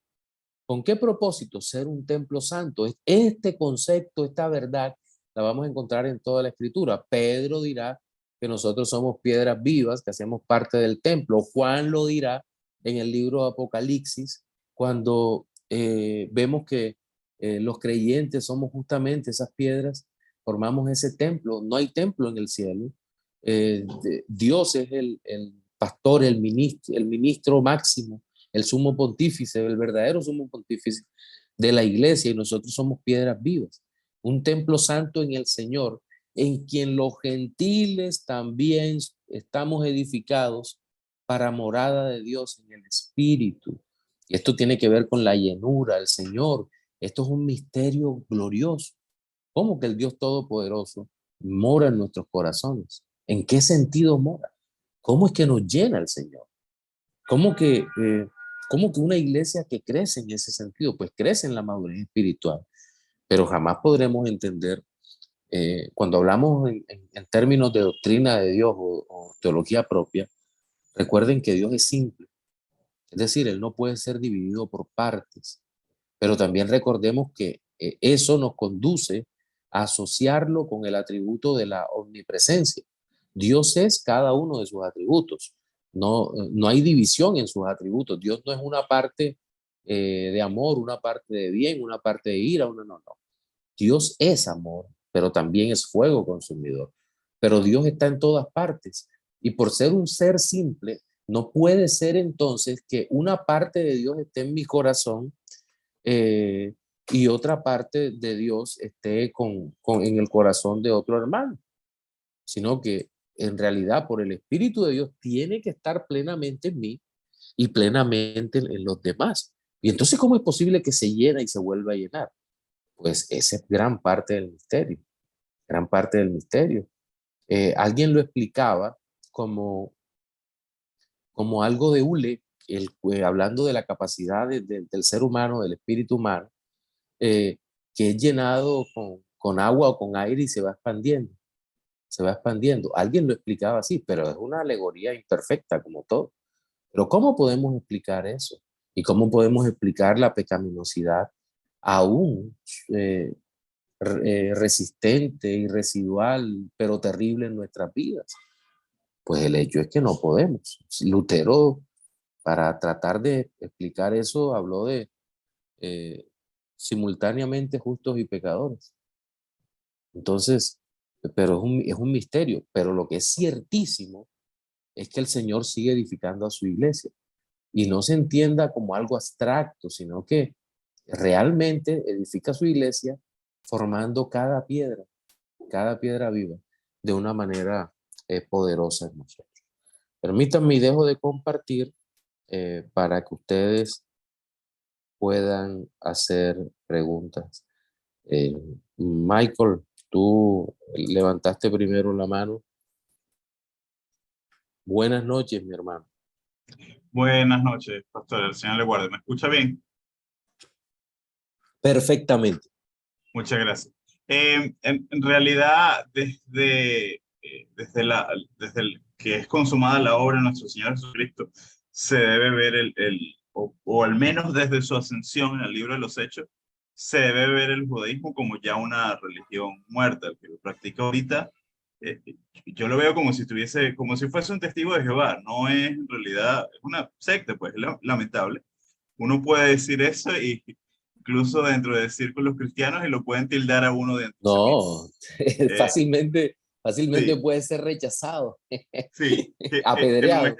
¿Con qué propósito? Ser un templo santo. Este concepto, esta verdad, la vamos a encontrar en toda la escritura. Pedro dirá que nosotros somos piedras vivas, que hacemos parte del templo. Juan lo dirá en el libro de Apocalipsis, cuando vemos que los creyentes somos justamente esas piedras, formamos ese templo. No hay templo en el cielo. Dios es el pastor, el ministro máximo, el sumo pontífice, el verdadero sumo pontífice de la iglesia, y nosotros somos piedras vivas, un templo santo en el Señor, en quien los gentiles también estamos edificados para morada de Dios en el Espíritu. Y esto tiene que ver con la llenura del Señor. Esto es un misterio glorioso. ¿Cómo que el Dios Todopoderoso mora en nuestros corazones? ¿En qué sentido mora? ¿Cómo es que nos llena el Señor? ¿Cómo cómo que una iglesia que crece en ese sentido? Pues crece en la madurez espiritual, pero jamás podremos entender, cuando hablamos en términos de doctrina de Dios o teología propia, recuerden que Dios es simple, es decir, Él no puede ser dividido por partes, pero también recordemos que eso nos conduce a asociarlo con el atributo de la omnipresencia. Dios es cada uno de sus atributos. No, no hay división en sus atributos. Dios no es una parte de amor, una parte de bien, una parte de ira, no. Dios es amor, pero también es fuego consumidor. Pero Dios está en todas partes. Y por ser un ser simple, no puede ser entonces que una parte de Dios esté en mi corazón eh, y otra parte de Dios esté en el corazón de otro hermano, sino que en realidad por el Espíritu de Dios tiene que estar plenamente en mí y plenamente en los demás. Y entonces, ¿cómo es posible que se llena y se vuelva a llenar? Pues esa es gran parte del misterio, gran parte del misterio. Alguien lo explicaba como, como algo de hule, hablando de la capacidad del ser humano, del espíritu humano, eh, que es llenado con agua o con aire y se va expandiendo, se va expandiendo. Alguien lo explicaba así, pero es una alegoría imperfecta como todo. Pero ¿cómo podemos explicar eso? ¿Y cómo podemos explicar la pecaminosidad aún resistente y residual, pero terrible en nuestras vidas. Pues el hecho es que no podemos. Lutero, para tratar de explicar eso, habló de simultáneamente justos y pecadores. Entonces, pero es un misterio. Pero lo que es ciertísimo es que el Señor sigue edificando a su iglesia. Y no se entienda como algo abstracto, sino que realmente edifica su iglesia formando cada piedra viva, de una manera poderosa en nosotros. Permítanme y dejo de compartir para que ustedes puedan hacer preguntas. Michael, tú levantaste primero la mano. Buenas noches, mi hermano. Buenas noches, pastor. El Señor le guarde. ¿Me escucha bien? Perfectamente. Muchas gracias. En realidad, desde el que es consumada la obra de nuestro Señor Jesucristo, se debe ver o al menos desde su ascensión en el libro de los Hechos, se debe ver el judaísmo como ya una religión muerta. El que lo practica ahorita, eh, yo lo veo como si tuviese, como si fuese un testigo de Jehová. No es en realidad, es una secta, pues, lamentable. Uno puede decir eso y incluso dentro de círculos cristianos y lo pueden tildar a uno de antisemita. No, Eh, fácilmente sí, puede ser rechazado, sí, que no es apedreado.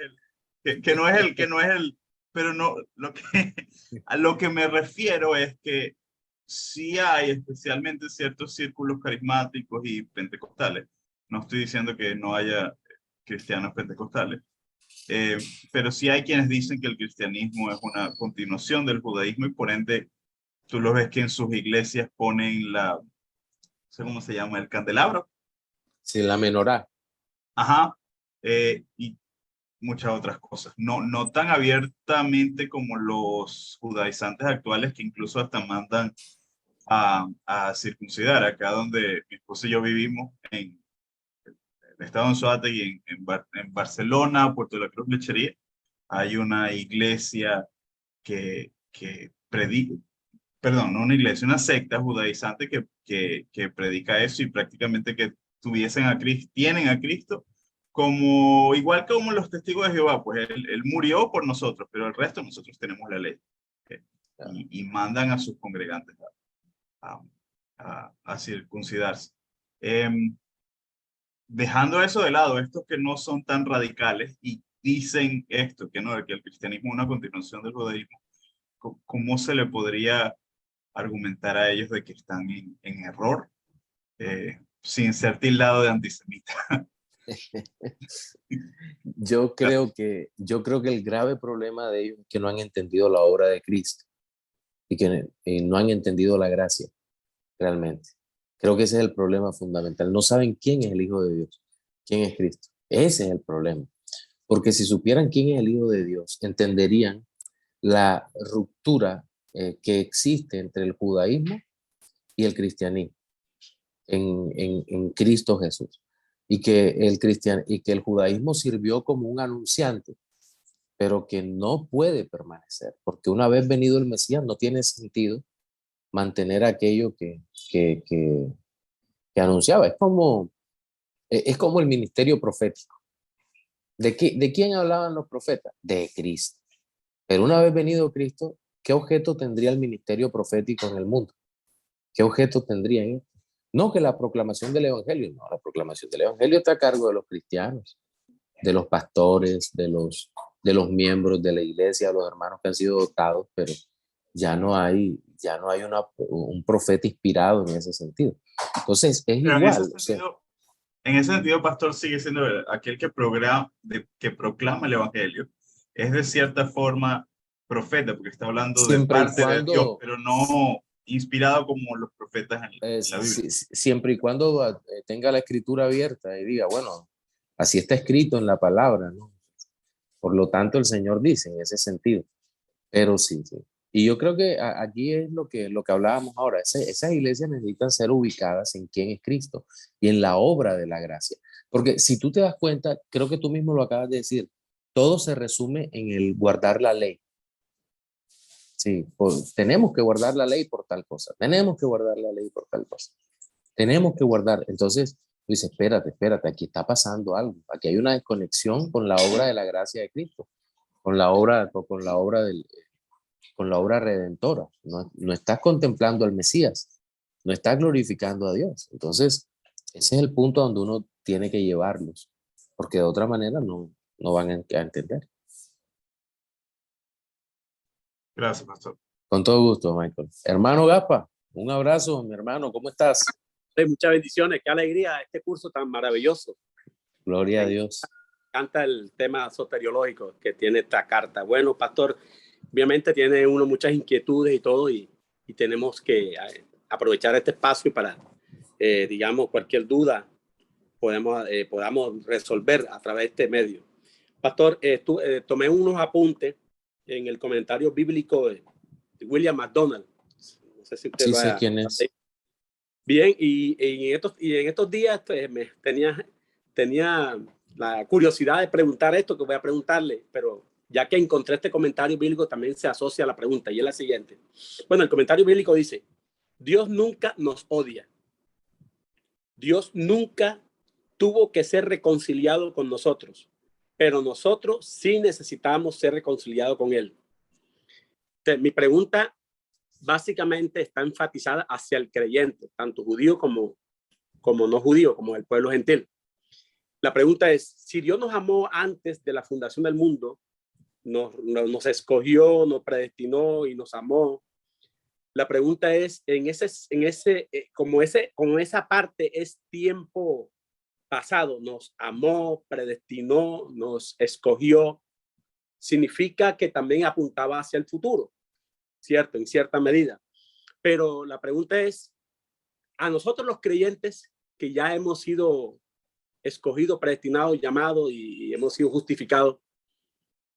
que no es el, pero no, a lo que me refiero es que sí hay, especialmente ciertos círculos carismáticos y pentecostales. No estoy diciendo que no haya cristianos pentecostales, pero sí hay quienes dicen que el cristianismo es una continuación del judaísmo y por ende tú lo ves que en sus iglesias ponen no sé cómo se llama, el candelabro. Sin la menorá. Ajá. Y muchas otras cosas. No, no tan abiertamente como los judaizantes actuales que incluso hasta mandan a circuncidar. Acá donde mi esposo y yo vivimos, en el estado de Anzoátegui, en Barcelona, Puerto de la Cruz, Lechería, hay una iglesia que predica, perdón, no una iglesia, una secta judaizante que predica eso y prácticamente que tuviesen a Cristo, tienen a Cristo como igual como los testigos de Jehová, pues él murió por nosotros, pero el resto nosotros tenemos la ley. ¿Ok? Y mandan a sus congregantes a, a circuncidarse. Em, Dejando eso de lado, estos que no son tan radicales y dicen esto, que no, que el cristianismo es una continuación del judaísmo, ¿cómo se le podría argumentar a ellos de que están en error sin ser tildado de antisemita? Yo creo que el grave problema de ellos es que no han entendido la obra de Cristo y que no han entendido la gracia realmente. Creo que ese es el problema fundamental. No saben quién es el Hijo de Dios, quién es Cristo. Ese es el problema. Porque si supieran quién es el Hijo de Dios, entenderían la ruptura que existe entre el judaísmo y el cristianismo en Cristo Jesús. Y que el judaísmo sirvió como un anunciante, pero que no puede permanecer, porque una vez venido el Mesías no tiene sentido mantener aquello que anunciaba. Es como el ministerio profético. ¿De quién hablaban los profetas? De Cristo. Pero una vez venido Cristo, ¿qué objeto tendría el ministerio profético en el mundo? ¿Qué objeto tendría en él? No que la proclamación del evangelio, no, la proclamación del evangelio está a cargo de los cristianos, de los pastores, de los miembros de la iglesia, de los hermanos que han sido dotados, pero ya no hay un profeta inspirado en ese sentido. Entonces, es Pero igual, o sea, en ese sentido, pastor sigue siendo aquel que proclama el evangelio. Es de cierta forma profeta, porque está hablando de siempre y parte de Dios, cuando, pero no inspirado como los profetas en la Biblia. siempre y cuando tenga la escritura abierta y diga, bueno, así está escrito en la palabra, ¿no? Por lo tanto, el Señor dice en ese sentido. Pero sí, sí. Y yo creo que aquí es lo que hablábamos ahora. Esas iglesias necesitan ser ubicadas en quién es Cristo y en la obra de la gracia. Porque si tú te das cuenta, creo que tú mismo lo acabas de decir, todo se resume en el guardar la ley. Sí, tenemos que guardar la ley por tal cosa, tenemos que guardar la ley por tal cosa. Tenemos que guardar. Entonces, tú dices, espérate, aquí está pasando algo. Aquí hay una desconexión con la obra de la gracia de Cristo, con la obra redentora. No estás contemplando al Mesías, no estás glorificando a Dios. Entonces, ese es el punto donde uno tiene que llevarlos, porque de otra manera no van a entender. Gracias, pastor. Con todo gusto, Michael. Hermano Gapa, un abrazo, mi hermano, ¿cómo estás? Muchas bendiciones, qué alegría este curso tan maravilloso. Gloria a Dios. Me encanta el tema soteriológico que tiene esta carta. Bueno, pastor, obviamente tiene uno muchas inquietudes y todo, y tenemos que aprovechar este espacio para, digamos, cualquier duda podamos resolver a través de este medio. Pastor, tomé unos apuntes en el comentario bíblico de William MacDonald. No sé si usted sí sé quién es. Bien, y en estos días pues, tenía la curiosidad de preguntar esto que voy a preguntarle, pero ya que encontré este comentario bíblico también se asocia a la pregunta y es la siguiente. Bueno, el comentario bíblico dice, Dios nunca nos odia. Dios nunca tuvo que ser reconciliado con nosotros, pero nosotros sí necesitamos ser reconciliados con Él. Entonces, mi pregunta básicamente está enfatizada hacia el creyente, tanto judío como no judío, como el pueblo gentil. La pregunta es, si Dios nos amó antes de la fundación del mundo, nos escogió, nos predestinó y nos amó, la pregunta es, como esa parte es tiempo pasado, nos amó, predestinó, nos escogió, significa que también apuntaba hacia el futuro, ¿cierto? En cierta medida. Pero la pregunta es, a nosotros los creyentes que ya hemos sido escogidos, predestinados, llamados y hemos sido justificados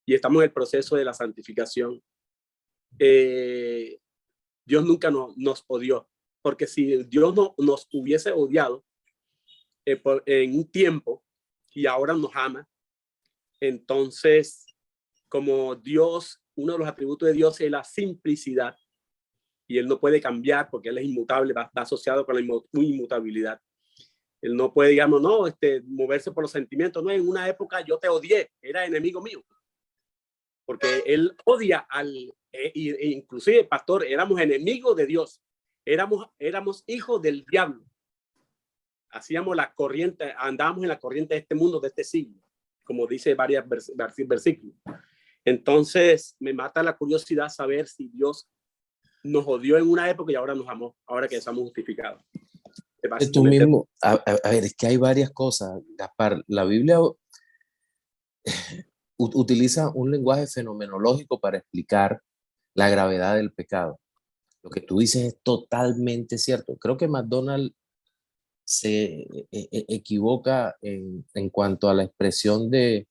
y estamos en el proceso de la santificación, Dios nunca nos odió, porque si Dios no nos hubiese odiado en un tiempo y ahora nos ama, entonces como Dios, uno de los atributos de Dios es la simplicidad y Él no puede cambiar porque Él es inmutable, va asociado con la inmutabilidad. Él no puede, digamos, moverse por los sentimientos. No, en una época yo te odié, era enemigo mío. Porque Él odia inclusive, pastor, éramos enemigos de Dios. Éramos hijos del diablo. Hacíamos la corriente, andábamos en la corriente de este mundo, de este siglo, como dice varios versículos. Entonces, me mata la curiosidad saber si Dios nos odió en una época y ahora nos amó, ahora que estamos justificados. Tú mismo, a ver, es que hay varias cosas, Gaspar. La Biblia utiliza un lenguaje fenomenológico para explicar la gravedad del pecado. Lo que tú dices es totalmente cierto. Creo que MacDonald se equivoca en cuanto a la expresión de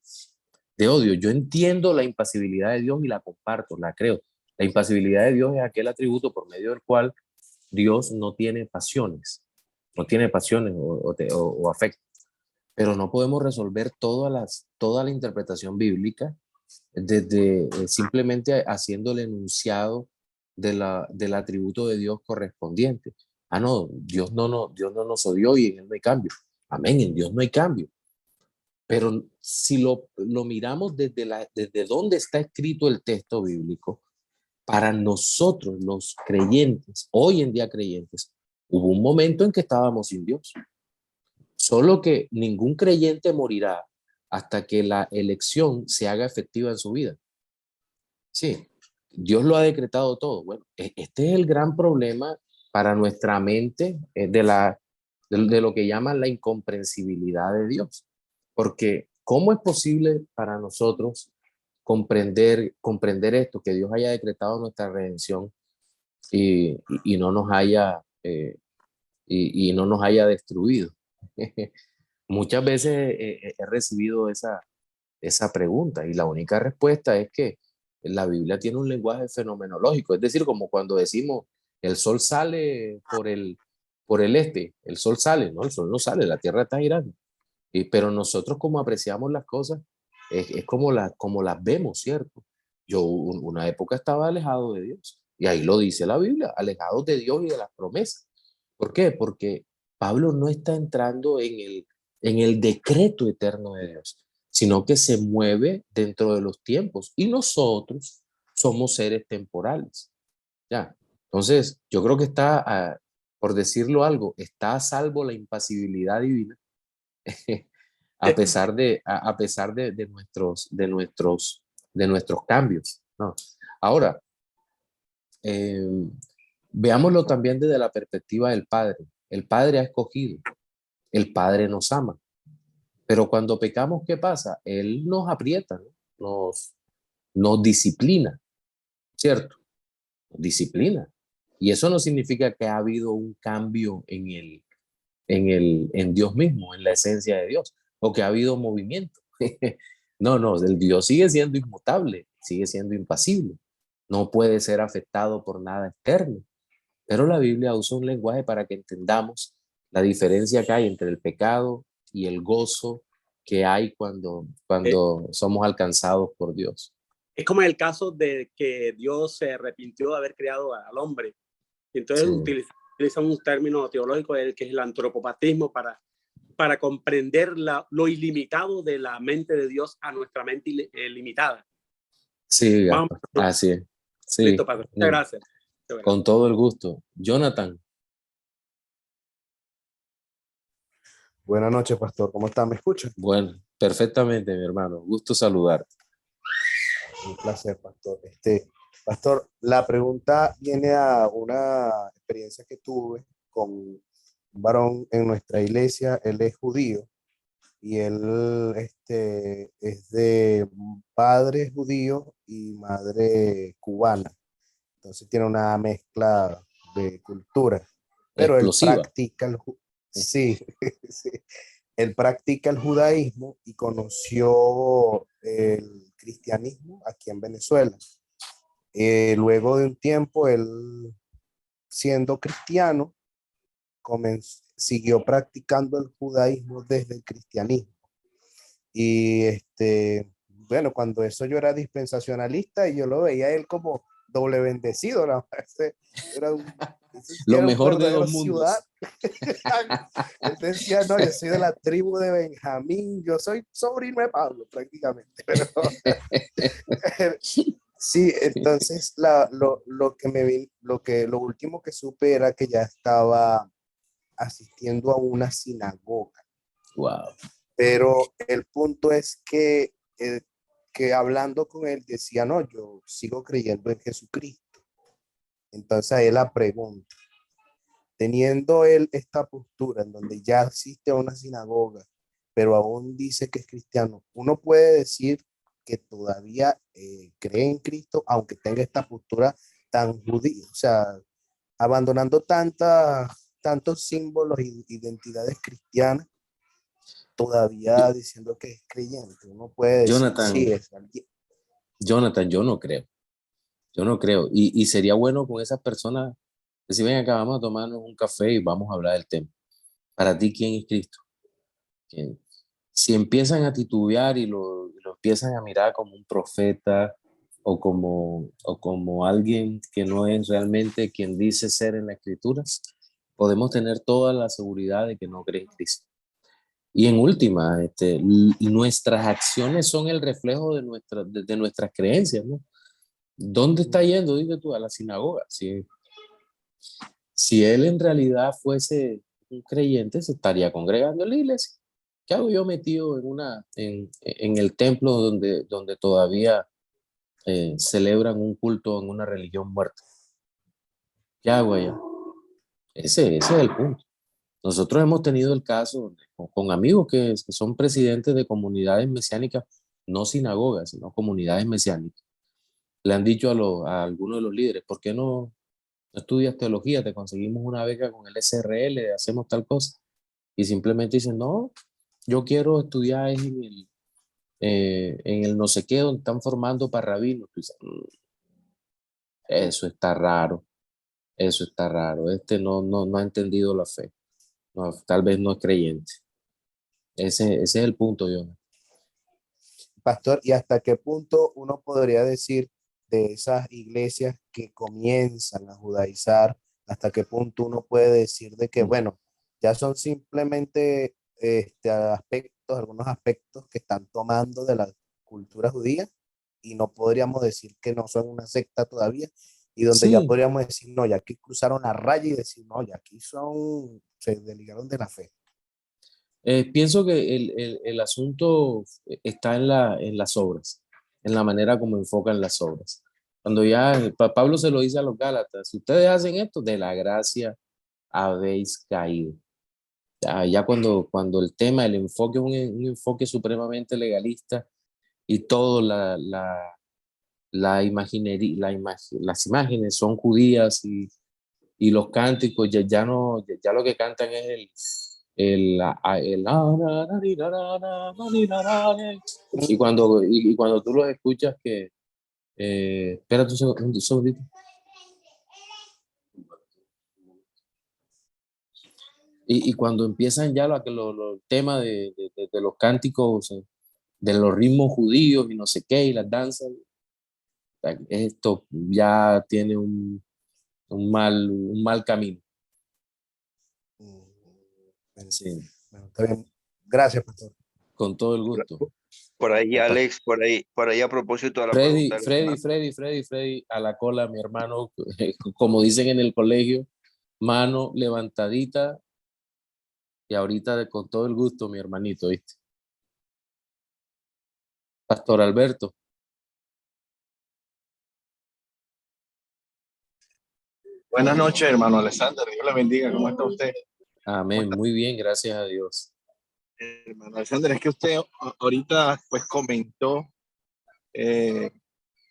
odio. Yo entiendo la impasibilidad de Dios y la comparto, la creo. La impasibilidad de Dios es aquel atributo por medio del cual Dios no tiene pasiones o afectos. Pero no podemos resolver toda la interpretación bíblica desde simplemente haciendo el enunciado del atributo de Dios correspondiente. No, Dios no nos odió y en Él no hay cambio. Amén, en Dios no hay cambio. Pero si lo miramos desde donde está escrito el texto bíblico, para nosotros los creyentes, hoy en día creyentes, hubo un momento en que estábamos sin Dios. Solo que ningún creyente morirá hasta que la elección se haga efectiva en su vida. Sí, Dios lo ha decretado todo. Bueno, este es el gran problema para nuestra mente de lo que llaman la incomprensibilidad de Dios. Porque ¿cómo es posible para nosotros comprender esto, que Dios haya decretado nuestra redención y no nos haya y no nos haya destruido? Muchas veces he recibido esa pregunta y la única respuesta es que la Biblia tiene un lenguaje fenomenológico, es decir, como cuando decimos el sol sale por el este, el sol sale, no, el sol no sale, la tierra está girando. Pero nosotros como apreciamos las cosas es como las vemos, ¿cierto? Yo una época estaba alejado de Dios y ahí lo dice la Biblia, alejados de Dios y de las promesas. ¿Por qué? Porque Pablo no está entrando en el decreto eterno de Dios, sino que se mueve dentro de los tiempos y nosotros somos seres temporales. Ya. Entonces, yo creo que está, por decirlo algo, está a salvo la impasibilidad divina a pesar de nuestros cambios, ¿no? Ahora, eh, veámoslo también desde la perspectiva del Padre. El Padre ha escogido, el Padre nos ama, pero cuando pecamos, ¿qué pasa? Él nos aprieta, ¿no? Nos disciplina, ¿cierto? Nos disciplina. Y eso no significa que ha habido un cambio en Dios mismo, en la esencia de Dios, o que ha habido movimiento. No, no, el Dios sigue siendo inmutable, sigue siendo impasible, no puede ser afectado por nada externo. Pero la Biblia usa un lenguaje para que entendamos la diferencia que hay entre el pecado y el gozo que hay Eh, cuando somos alcanzados por Dios. Es como en el caso de que Dios se arrepintió de haber creado al hombre. Y entonces Sí, utiliza un término teológico que es el antropopatismo para comprender lo ilimitado de la mente de Dios a nuestra mente limitada. sí, Vamos, Gaspar, así es. listo, Sí, Padre. Muchas gracias. Muchas con gracias. todo el gusto. Jonathan, Buenas noches, pastor. ¿Cómo está? ¿Me escucha? bueno, perfectamente, mi hermano. Gusto saludarte. Un placer, pastor. Pastor, la pregunta viene a una experiencia que tuve con un varón en nuestra iglesia. Él es judío y él es de padre judío y madre cubana. Entonces tiene una mezcla de cultura, pero él Explosiva. practica sí, sí. Él practica el judaísmo y conoció el cristianismo aquí en Venezuela. Luego de un tiempo, él, siendo cristiano, siguió practicando el judaísmo desde el cristianismo. Y bueno, cuando eso yo era dispensacionalista y yo lo veía a él como doble bendecido, ¿no? Era un, ese sí Lo era un mejor de verdadero dos ciudad. mundos. Él decía, no, yo soy de la tribu de Benjamín, yo soy sobrino de Pablo prácticamente, pero sí, entonces lo último que supe era que ya estaba asistiendo a una sinagoga, Wow. pero el punto es que hablando con él decía, no, yo sigo creyendo en Jesucristo. Entonces ahí la pregunta, teniendo él esta postura en donde ya asiste a una sinagoga, pero aún dice que es cristiano, uno puede decir que todavía cree en Cristo, aunque tenga esta postura tan judía, o sea, abandonando tantos símbolos y identidades cristianas, todavía diciendo que es creyente. Uno puede decir, sí, Jonathan, es alguien. Jonathan, yo no creo. Yo no creo. Y sería bueno con esas personas decir, ven acá, vamos a tomarnos un café y vamos a hablar del tema. Para ti, ¿quién es Cristo? ¿Quién? Si empiezan a titubear y lo empiezan a mirar como un profeta o como alguien que no es realmente quien dice ser en las escrituras, podemos tener toda la seguridad de que no creen en Cristo. Y en última, nuestras acciones son el reflejo de nuestras creencias, ¿no? ¿Dónde está yendo, dices tú, a la sinagoga? Si él en realidad fuese un creyente, se estaría congregando en la iglesia. ¿Qué hago yo metido en el templo donde todavía celebran un culto en una religión muerta? ¿Qué hago allá? Ese es el punto. Nosotros hemos tenido el caso con amigos que son presidentes de comunidades mesiánicas, no sinagogas, sino comunidades mesiánicas. Le han dicho a algunos de los líderes, ¿por qué no estudias teología? Te conseguimos una beca con el SRL, hacemos tal cosa. Y simplemente dicen, no, yo quiero estudiar en el no sé qué, donde están formando para rabinos. Tú dices, eso está raro, eso está raro. No ha entendido la fe. No, tal vez no es creyente. Ese es el punto, yo. Pastor, ¿y hasta qué punto uno podría decir de esas iglesias que comienzan a judaizar, hasta qué punto uno puede decir de que, bueno, Ya son simplemente algunos aspectos que están tomando de la cultura judía y no podríamos decir que no son una secta todavía y donde ya Sí, podríamos decir, no, ya aquí cruzaron la raya y decir, no, ya aquí se desligaron de la fe. pienso que el asunto está en las obras, en la manera como enfocan las obras. Cuando ya Pablo se lo dice a los Gálatas, si ustedes hacen esto, de la gracia habéis caído. Ya cuando el tema, el enfoque es un enfoque supremamente legalista y todo la imaginería, las imágenes son judías y los cánticos ya no, ya lo que cantan es y cuando tú los escuchas que, espérate un segundito. Y cuando empiezan ya los temas de los cánticos, de los ritmos judíos y no sé qué, y las danzas, esto ya tiene un mal camino. Mm, Bueno, Sí, bueno, está bien. Gracias, pastor. con todo el gusto. Por ahí, Apa- Alex, por ahí a propósito de la pregunta del hermano. Freddy, a la cola, mi hermano, como dicen en el colegio, mano levantadita y ahorita con todo el gusto, mi hermanito, ¿viste? Pastor Alberto. Buenas noches, hermano Alexander. Dios le bendiga. ¿Cómo está usted? ¿Cómo Amén, está, muy bien, gracias a Dios. hermano Alexander? Es que usted ahorita pues comentó eh,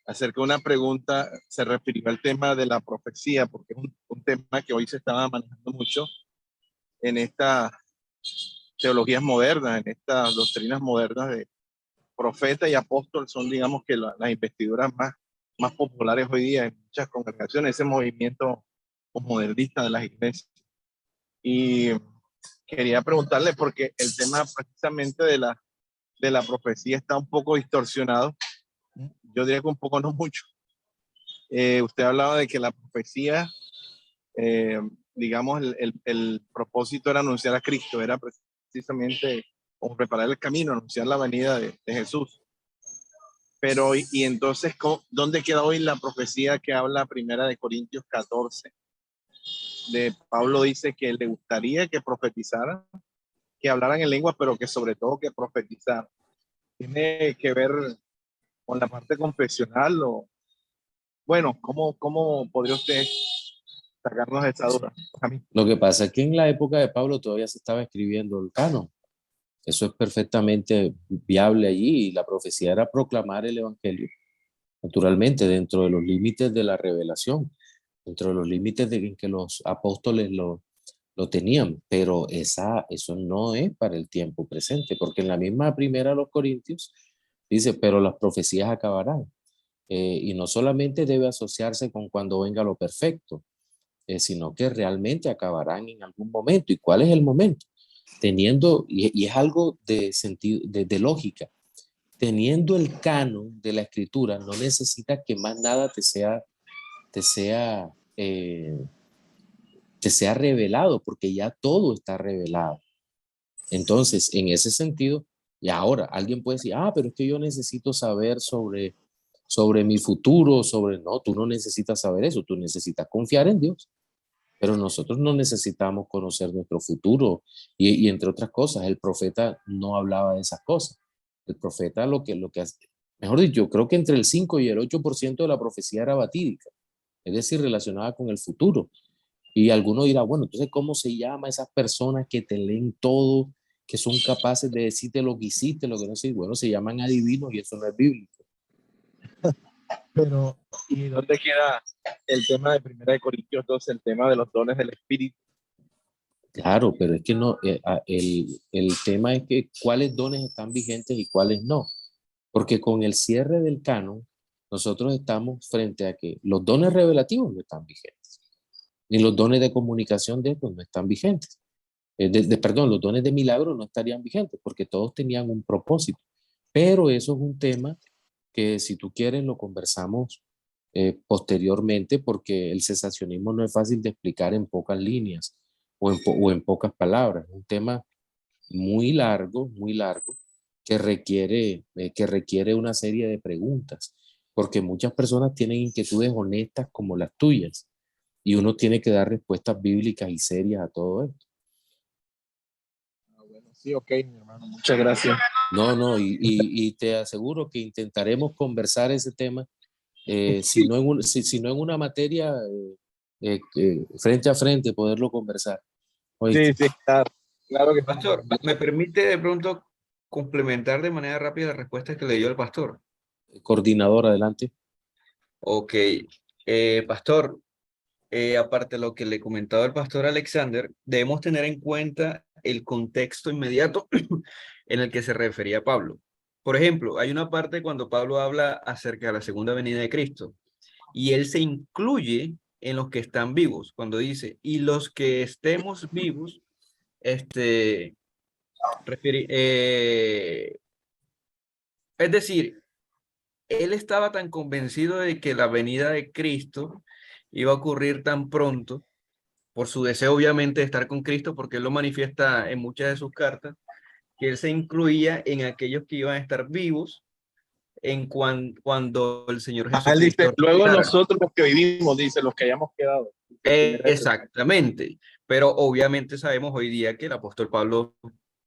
acerca de una pregunta, se refirió al tema de la profecía, porque es un tema que hoy se estaba manejando mucho en estas teologías modernas, en estas doctrinas modernas de profeta y apóstol son, digamos, que las investiduras más populares hoy día en muchas congregaciones, ese movimiento modernista de las iglesias. Y quería preguntarle, porque el tema precisamente de la profecía está un poco distorsionado, yo diría que un poco, no mucho. Usted hablaba de que la profecía, eh, digamos, el propósito era anunciar a Cristo, era precisamente como preparar el camino, anunciar la venida de Jesús. Pero, y entonces, ¿dónde queda hoy la profecía que habla primera de Corintios 14? De Pablo dice que le gustaría que profetizaran, que hablaran en lengua, pero que sobre todo que profetizaran. Tiene que ver con la parte confesional o, bueno, ¿cómo podría usted sacarnos de esa duda? A mí. Lo que pasa es que en la época de Pablo todavía se estaba escribiendo el canon. Eso es perfectamente viable allí y la profecía era proclamar el evangelio, naturalmente, dentro de los límites de la revelación, dentro de los límites en que los apóstoles lo tenían, pero eso no es para el tiempo presente, porque en la misma primera de los Corintios dice, pero las profecías acabarán. Y no solamente debe asociarse con cuando venga lo perfecto, sino que realmente acabarán en algún momento. ¿Y cuál es el momento? Teniendo, y es algo de sentido, de lógica, teniendo el canon de la escritura, no necesitas que más nada te sea, eh, te sea revelado, porque ya todo está revelado. Entonces, en ese sentido, y ahora alguien puede decir, pero es que yo necesito saber sobre mi futuro, no, tú no necesitas saber eso, tú necesitas confiar en Dios. Pero nosotros no necesitamos conocer nuestro futuro y entre otras cosas, el profeta no hablaba de esas cosas. El profeta lo que hace, mejor dicho, yo creo que entre el 5 y el 8% de la profecía era batídica, es decir, relacionada con el futuro. Y alguno dirá, bueno, entonces, ¿cómo se llama esas personas que te leen todo, que son capaces de decirte lo que hiciste, lo que no hiciste? Bueno, se llaman adivinos y eso no es bíblico. Pero, ¿y dónde queda el tema de primera de Corintios 12, el tema de los dones del Espíritu? Claro, pero es que no, el tema es que cuáles dones están vigentes y cuáles no. Porque con el cierre del canon, nosotros estamos frente a que los dones revelativos no están vigentes, ni los dones de comunicación de estos no están vigentes. Perdón, los dones de milagro no estarían vigentes porque todos tenían un propósito. Pero eso es un tema que si tú quieres lo conversamos posteriormente porque el cesacionismo no es fácil de explicar en pocas líneas. o en pocas palabras. Un tema muy largo, que requiere una serie de preguntas, porque muchas personas tienen inquietudes honestas como las tuyas, y uno tiene que dar respuestas bíblicas y serias a todo esto. Bueno, sí, ok, mi hermano, muchas gracias. No, y te aseguro que intentaremos conversar ese tema, si no en una materia, frente a frente, poderlo conversar. Sí, sí, claro, claro que Pastor, ¿me permite de pronto complementar de manera rápida la respuesta que le dio el pastor? Coordinador, adelante. Ok, pastor, aparte de lo que le comentaba el pastor Alexander, debemos tener en cuenta el contexto inmediato en el que se refería Pablo. Por ejemplo, hay una parte cuando Pablo habla acerca de la segunda venida de Cristo y él se incluye en los que están vivos, cuando dice, y los que estemos vivos, es decir, él estaba tan convencido de que la venida de Cristo iba a ocurrir tan pronto, por su deseo obviamente de estar con Cristo, porque él lo manifiesta en muchas de sus cartas, que él se incluía en aquellos que iban a estar vivos cuando el Señor él dice, Jesucristo luego resucitara. nosotros los que vivimos, dice, los que hayamos quedado. Exactamente, pero obviamente sabemos hoy día que el apóstol Pablo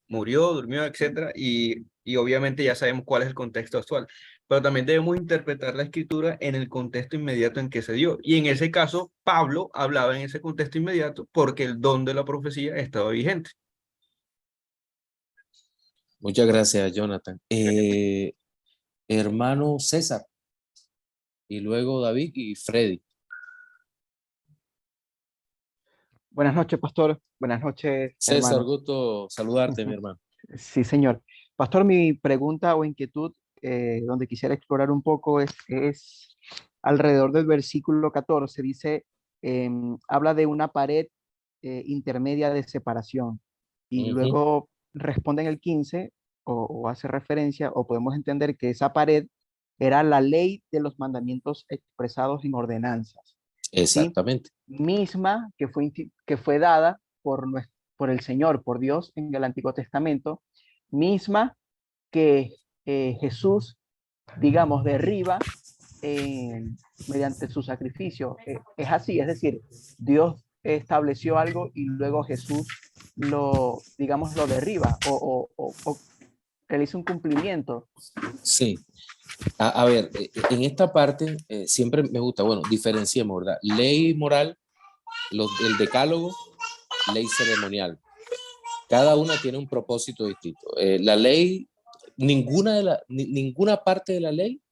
murió, durmió, etcétera, y obviamente ya sabemos cuál es el contexto actual, pero también debemos interpretar la escritura en el contexto inmediato en que se dio, y en ese caso Pablo hablaba en ese contexto inmediato porque el don de la profecía estaba vigente. Muchas gracias, Jonathan. Hermano César, y luego David y Freddy. Buenas noches, pastor. Buenas noches, César, hermanos. gusto saludarte, mi hermano. Sí, señor. Pastor, mi pregunta o inquietud, donde quisiera explorar un poco es alrededor del versículo 14. Dice, habla de una pared intermedia de separación. Y Ujú. luego responde en el 15 o hace referencia, o podemos entender que esa pared era la ley de los mandamientos expresados en ordenanzas. ¿Sí? Exactamente. Misma que fue dada por el Señor, por Dios en el Antiguo Testamento, misma que Jesús, digamos, derriba mediante su sacrificio. Es así, es decir, Dios estableció algo y luego Jesús digamos, lo derriba o realiza un cumplimiento. Sí. A ver, en esta parte siempre me gusta, bueno, diferenciemos, ¿verdad? Ley moral, el decálogo, ley ceremonial. Cada una tiene un propósito distinto. La ley, ninguna parte de la ley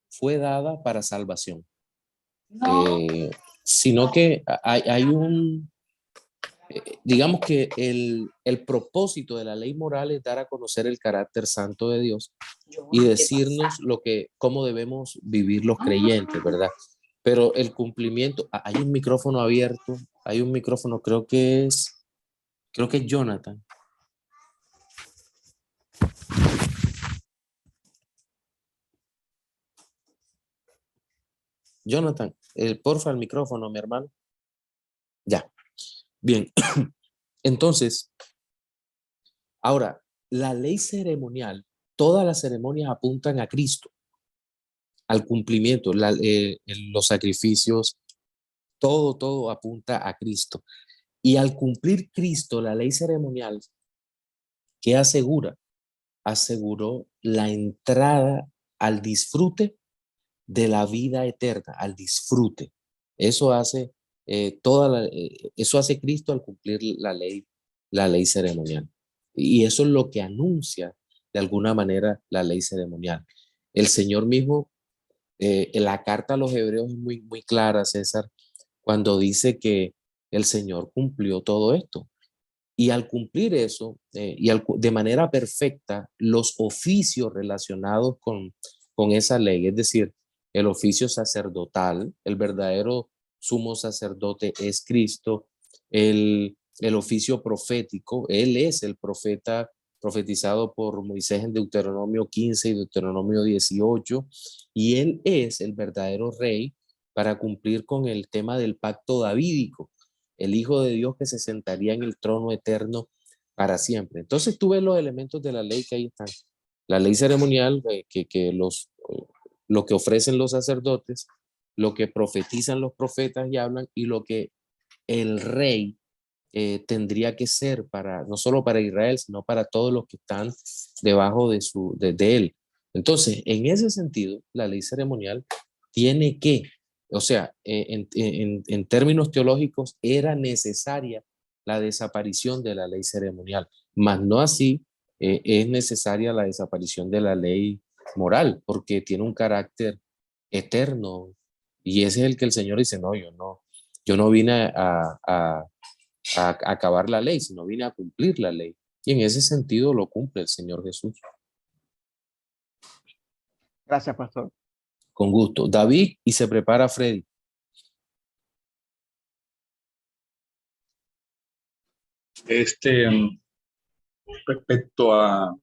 fue dada para salvación, sino que digamos que el propósito de la ley moral es dar a conocer el carácter santo de Dios y decirnos cómo debemos vivir los creyentes, ¿verdad? Pero el cumplimiento, hay un micrófono abierto, hay un micrófono, creo que es Jonathan. Jonathan, porfa el micrófono, mi hermano. Ya, bien. Entonces, ahora, la ley ceremonial, todas las ceremonias apuntan a Cristo, al cumplimiento, los sacrificios, todo apunta a Cristo. Y al cumplir Cristo, la ley ceremonial, ¿qué asegura? Aseguró la entrada al disfrute de la vida eterna, al disfrute. Eso hace eso hace Cristo al cumplir la ley ceremonial. Y eso es lo que anuncia de alguna manera la ley ceremonial. El Señor mismo, en la carta a los hebreos es muy clara, César, cuando dice que el Señor cumplió todo esto. Y al cumplir eso, de manera perfecta, los oficios relacionados con esa ley, es decir, el oficio sacerdotal, el verdadero sumo sacerdote es Cristo, el oficio profético, Él es el profeta profetizado por Moisés en Deuteronomio 15 y Deuteronomio 18, y Él es el verdadero rey para cumplir con el tema del pacto davídico. el Hijo de Dios que se sentaría en el trono eterno para siempre. Entonces tú ves los elementos de la ley que ahí están. La ley ceremonial, lo que ofrecen los sacerdotes, lo que profetizan los profetas y hablan, y lo que el rey tendría que ser para, no solo para Israel, sino para todos los que están debajo de él. Entonces, en ese sentido, la ley ceremonial tiene que, o sea, en términos teológicos, era necesaria la desaparición de la ley ceremonial, mas no así es necesaria la desaparición de la ley moral, porque tiene un carácter eterno, y ese es el que el Señor dice, no, yo no vine a acabar la ley, sino vine a cumplir la ley. Y en ese sentido lo cumple el Señor Jesús. Gracias, pastor. Con gusto. David, y se prepara Freddy. Respecto a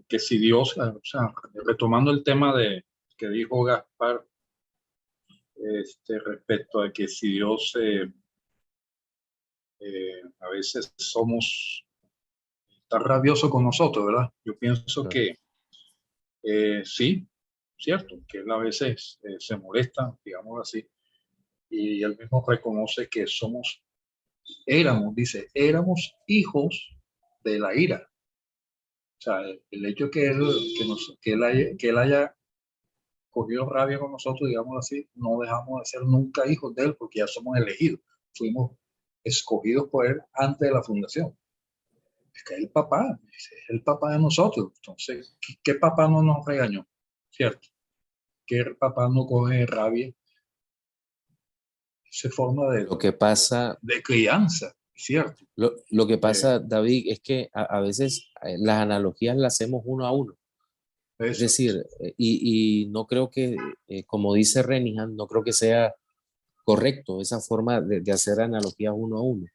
que si Dios, o sea, retomando el tema que dijo Gaspar, respecto a que si Dios a veces está rabioso con nosotros, ¿verdad? Yo pienso que sí, cierto, que él a veces se molesta, digamos así, y él mismo reconoce que éramos hijos de la ira. O sea, el hecho que él haya cogido rabia con nosotros, digamos así, no dejamos de ser nunca hijos de él porque ya somos elegidos. Fuimos escogidos por él antes de la fundación. Es que es el papá de nosotros. Entonces, ¿qué papá no nos regañó? ¿Cierto? ¿Qué papá no coge rabia? Esa forma de, lo que pasa, de crianza, ¿cierto? Lo que pasa, David, es que a veces las analogías las hacemos uno a uno. Eso. Es decir, y no creo que, como dice Renihan, no creo que sea correcto esa forma de hacer analogías uno a uno.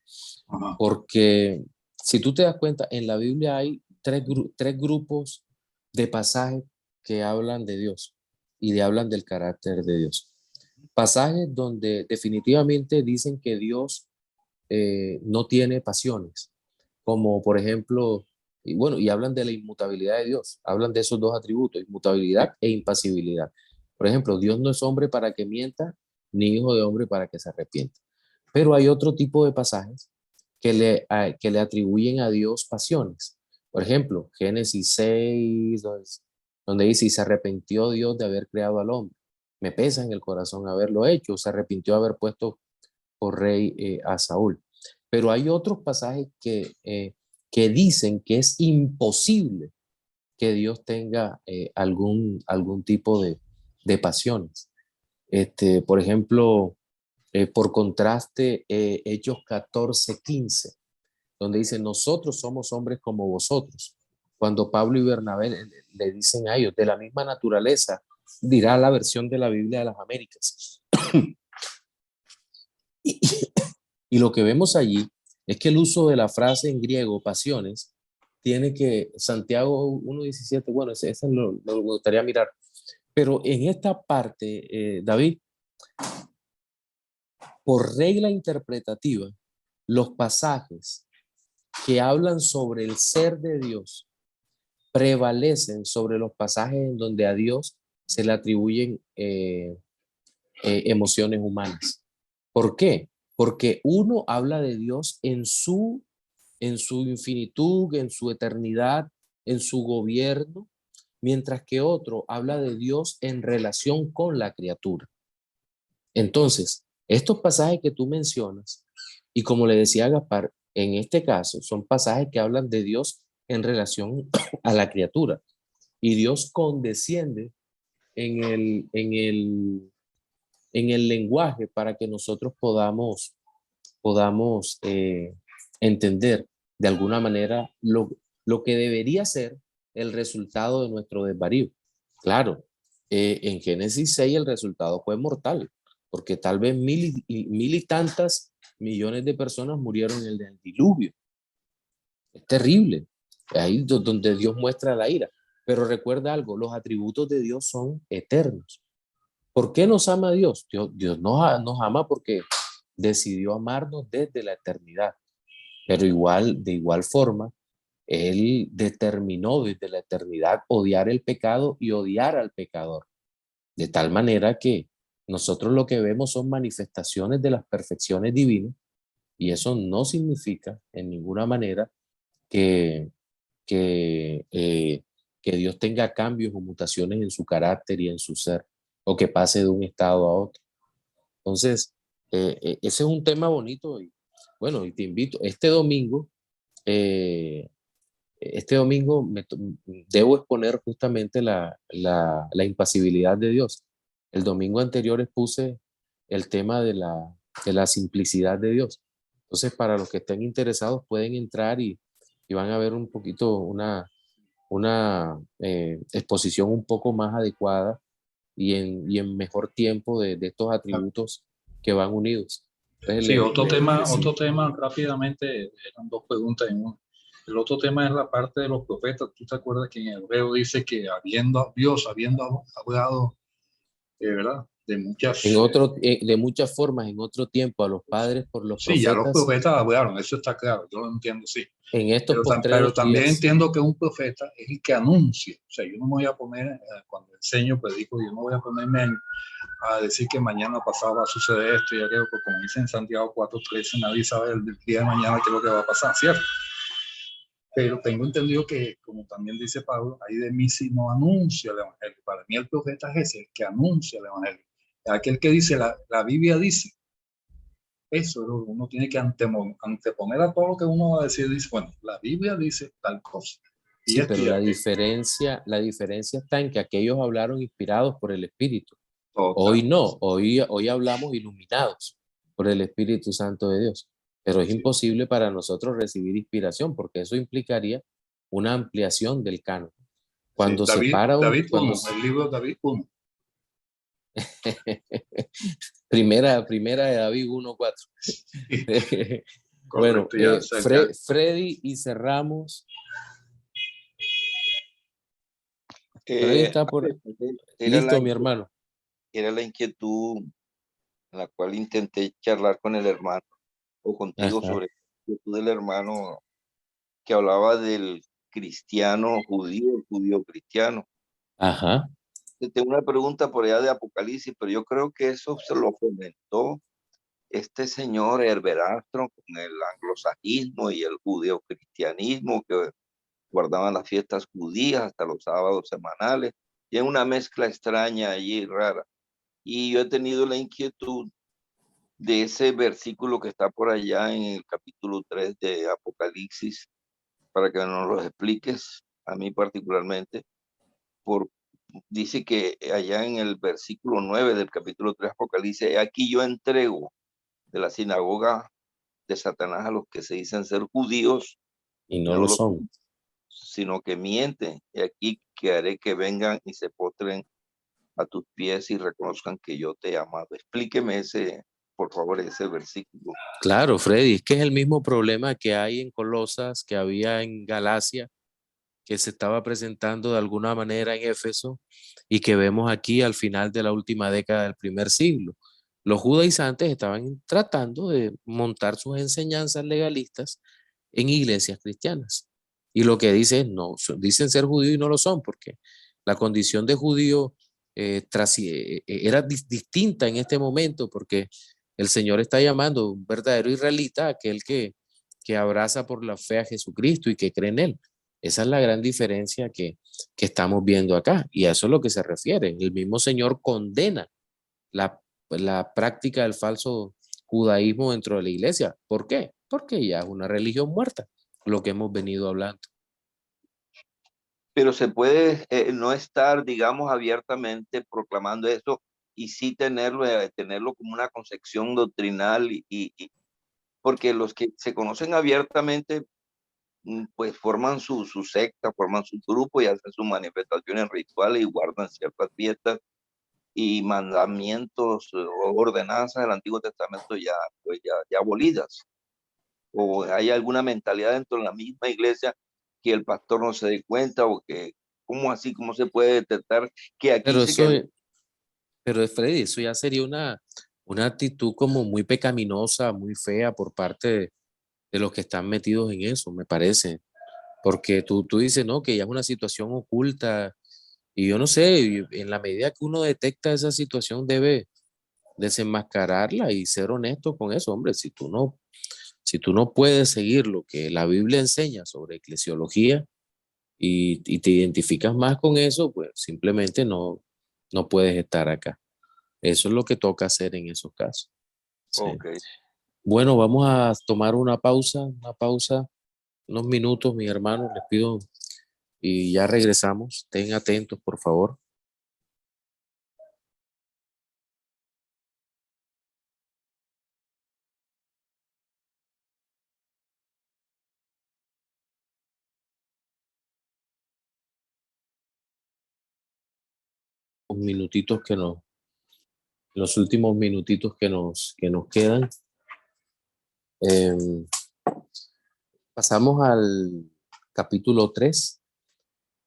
Ajá. Porque si tú te das cuenta, en la Biblia hay tres grupos de pasajes que hablan de Dios y hablan del carácter de Dios. Pasajes donde definitivamente dicen que Dios no tiene pasiones, como por ejemplo, y bueno, y hablan de la inmutabilidad de Dios, hablan de esos dos atributos, inmutabilidad e impasibilidad. Por ejemplo, Dios no es hombre para que mienta, ni hijo de hombre para que se arrepienta. Pero hay otro tipo de pasajes que le atribuyen a Dios pasiones. Por ejemplo, Génesis 6, donde dice, y se arrepintió Dios de haber creado al hombre. Me pesa en el corazón haberlo hecho, se arrepintió de haber puesto por rey a Saúl. Pero hay otros pasajes que dicen que es imposible que Dios tenga algún tipo de pasiones. Por ejemplo, por contraste, Hechos 14:15, donde dice, nosotros somos hombres como vosotros. Cuando Pablo y Bernabé le dicen a ellos, de la misma naturaleza, dirá la versión de la Biblia de las Américas. Y lo que vemos allí es que el uso de la frase en griego, pasiones, tiene que, Santiago 1:17, bueno, ese me gustaría mirar. Pero en esta parte, David, por regla interpretativa, los pasajes que hablan sobre el ser de Dios prevalecen sobre los pasajes en donde a Dios se le atribuyen emociones humanas. ¿Por qué? Porque uno habla de Dios en su infinitud, en su eternidad, en su gobierno, mientras que otro habla de Dios en relación con la criatura. Entonces, estos pasajes que tú mencionas, y como le decía Gaspar, en este caso son pasajes que hablan de Dios en relación a la criatura, y Dios condesciende en el lenguaje para que nosotros podamos entender de alguna manera lo que debería ser el resultado de nuestro desvarío. Claro, en Génesis 6 el resultado fue mortal, porque tal vez mil y tantas millones de personas murieron en el diluvio. Es terrible. Ahí donde Dios muestra la ira. Pero recuerda algo, los atributos de Dios son eternos. ¿Por qué nos ama Dios? Dios nos ama porque decidió amarnos desde la eternidad, pero de igual forma, Él determinó desde la eternidad odiar el pecado y odiar al pecador, de tal manera que nosotros lo que vemos son manifestaciones de las perfecciones divinas, y eso no significa en ninguna manera que, que Dios tenga cambios o mutaciones en su carácter y en su ser, o que pase de un estado a otro. Entonces, ese es un tema bonito y bueno, y te invito, eh, este domingo debo exponer justamente la impasibilidad de Dios. El domingo anterior expuse el tema de la simplicidad de Dios. Entonces, para los que estén interesados, pueden entrar y van a ver un poquito una exposición un poco más adecuada y en mejor tiempo de estos atributos que van unidos. Entonces, Sí, otro tema rápidamente, eran dos preguntas en una. El otro tema es la parte de los profetas. ¿Tú te acuerdas que en Hebreo dice que Dios habiendo hablado, ¿verdad? De muchas... de muchas formas, en otro tiempo, a los padres por los Sí, ya los profetas, profetas hablaron, eso está claro, yo lo entiendo, sí. en estos Pero postreros también días. entiendo que un profeta es el que anuncia. O sea, yo no me voy a poner, cuando enseño, predico, yo no voy a ponerme a decir que mañana pasado va a suceder esto y aquello, porque como dice en Santiago 4:13, nadie sabe el día de mañana qué es lo que va a pasar, ¿cierto? Pero tengo entendido que, como también dice Pablo, hay de mí si no anuncia el evangelio. Para mí el profeta es ese, el que anuncia el evangelio. Aquel que dice, la Biblia dice, eso uno tiene que anteponer a todo lo que uno va a decir. Dice, bueno, la Biblia dice tal cosa. Y Sí, esto pero y la diferencia está en que aquellos hablaron inspirados por el Espíritu. total. Hoy no, hoy hablamos iluminados por el Espíritu Santo de Dios. Pero es imposible para nosotros recibir inspiración porque eso implicaría una ampliación del canon. Cuando Sí, se para David 1, el libro de David 1. primera de David 1:4. Bueno, Correcto, ya, Freddy, y cerramos. Freddy está por... Listo, mi hermano. Era la inquietud en la cual intenté charlar con el hermano o contigo. Ajá. Sobre la inquietud del hermano que hablaba del cristiano judío, el judío cristiano. Ajá. Tengo una pregunta por allá de Apocalipsis, pero yo creo que eso se lo fomentó este señor Herbert Armstrong con el anglosajismo y el judeo-cristianismo, que guardaban las fiestas judías hasta los sábados semanales, y es una mezcla extraña allí, rara. Y yo he tenido la inquietud de ese versículo que está por allá en el capítulo 3 de Apocalipsis, para que nos lo expliques, a mí particularmente, dice que allá en el versículo 9 del capítulo 3 de Apocalipsis, aquí yo entrego de la sinagoga de Satanás a los que se dicen ser judíos, Y no lo son. sino que mienten, y aquí que haré que vengan y se postren a tus pies y reconozcan que yo te he amado. Explíqueme por favor, ese versículo. Claro, Freddy, es que es el mismo problema que hay en Colosas, que había en Galacia, que se estaba presentando de alguna manera en Éfeso y que vemos aquí al final de la última década del primer siglo. Los judaizantes estaban tratando de montar sus enseñanzas legalistas en iglesias cristianas. Y lo que dicen, no, dicen ser judíos y no lo son, porque la condición de judío era distinta en este momento, porque el Señor está llamando un verdadero israelita, aquel que abraza por la fe a Jesucristo y que cree en él. Esa es la gran diferencia que estamos viendo acá, y a eso es lo que se refiere. El mismo Señor condena la práctica del falso judaísmo dentro de la iglesia. ¿Por qué? Porque ya es una religión muerta, lo que hemos venido hablando. Pero se puede no estar, digamos, abiertamente proclamando eso y sí tenerlo como una concepción doctrinal porque los que se conocen abiertamente pues forman su secta, forman su grupo y hacen sus manifestaciones rituales y guardan ciertas fiestas y mandamientos o ordenanzas del Antiguo Testamento pues ya abolidas. O hay alguna mentalidad dentro de la misma iglesia que el pastor no se dé cuenta, o que, ¿cómo así? ¿Cómo se puede detectar que aquí Pero dice que Pero Freddy, eso ya sería una actitud como muy pecaminosa, muy fea por parte de los que están metidos en eso, me parece. Porque tú dices, no, que ya es una situación oculta. Y yo no sé, y en la medida que uno detecta esa situación, debe desenmascararla y ser honesto con eso, hombre. Si tú no puedes seguir lo que la Biblia enseña sobre eclesiología y te identificas más con eso, pues simplemente no puedes estar acá. Eso es lo que toca hacer en esos casos. Sí. Ok. Bueno, vamos a tomar una pausa, unos minutos, mis hermanos, les pido, y ya regresamos. Estén atentos, por favor. Los minutitos los últimos minutitos que nos quedan. Em, Pasamos al capítulo 3,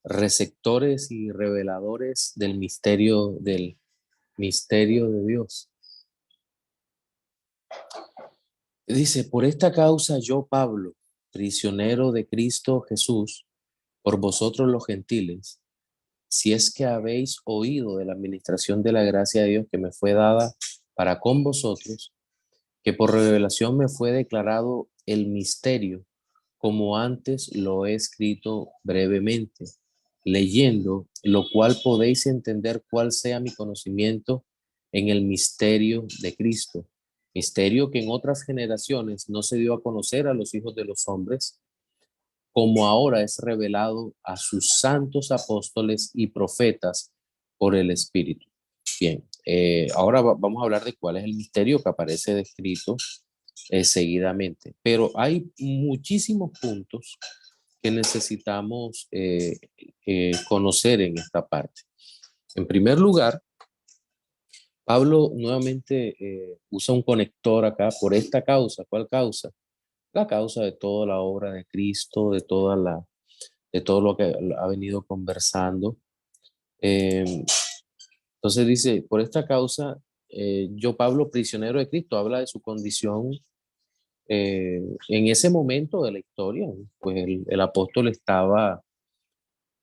receptores y reveladores del misterio de Dios. Dice, por esta causa yo, Pablo, prisionero de Cristo Jesús, por vosotros los gentiles, si es que habéis oído de la administración de la gracia de Dios que me fue dada para con vosotros, que por revelación me fue declarado el misterio, como antes lo he escrito brevemente, leyendo, lo cual podéis entender cuál sea mi conocimiento en el misterio de Cristo, misterio que en otras generaciones no se dio a conocer a los hijos de los hombres, como ahora es revelado a sus santos apóstoles y profetas por el Espíritu. Bien, ahora vamos a hablar de cuál es el misterio que aparece descrito seguidamente, pero hay muchísimos puntos que necesitamos conocer en esta parte. En primer lugar, Pablo nuevamente usa un conector acá por esta causa. ¿Cuál causa? La causa de toda la obra de Cristo, de todo lo que ha venido conversando. Entonces dice, por esta causa, yo, Pablo, prisionero de Cristo, habla de su condición en ese momento de la historia. Pues el apóstol estaba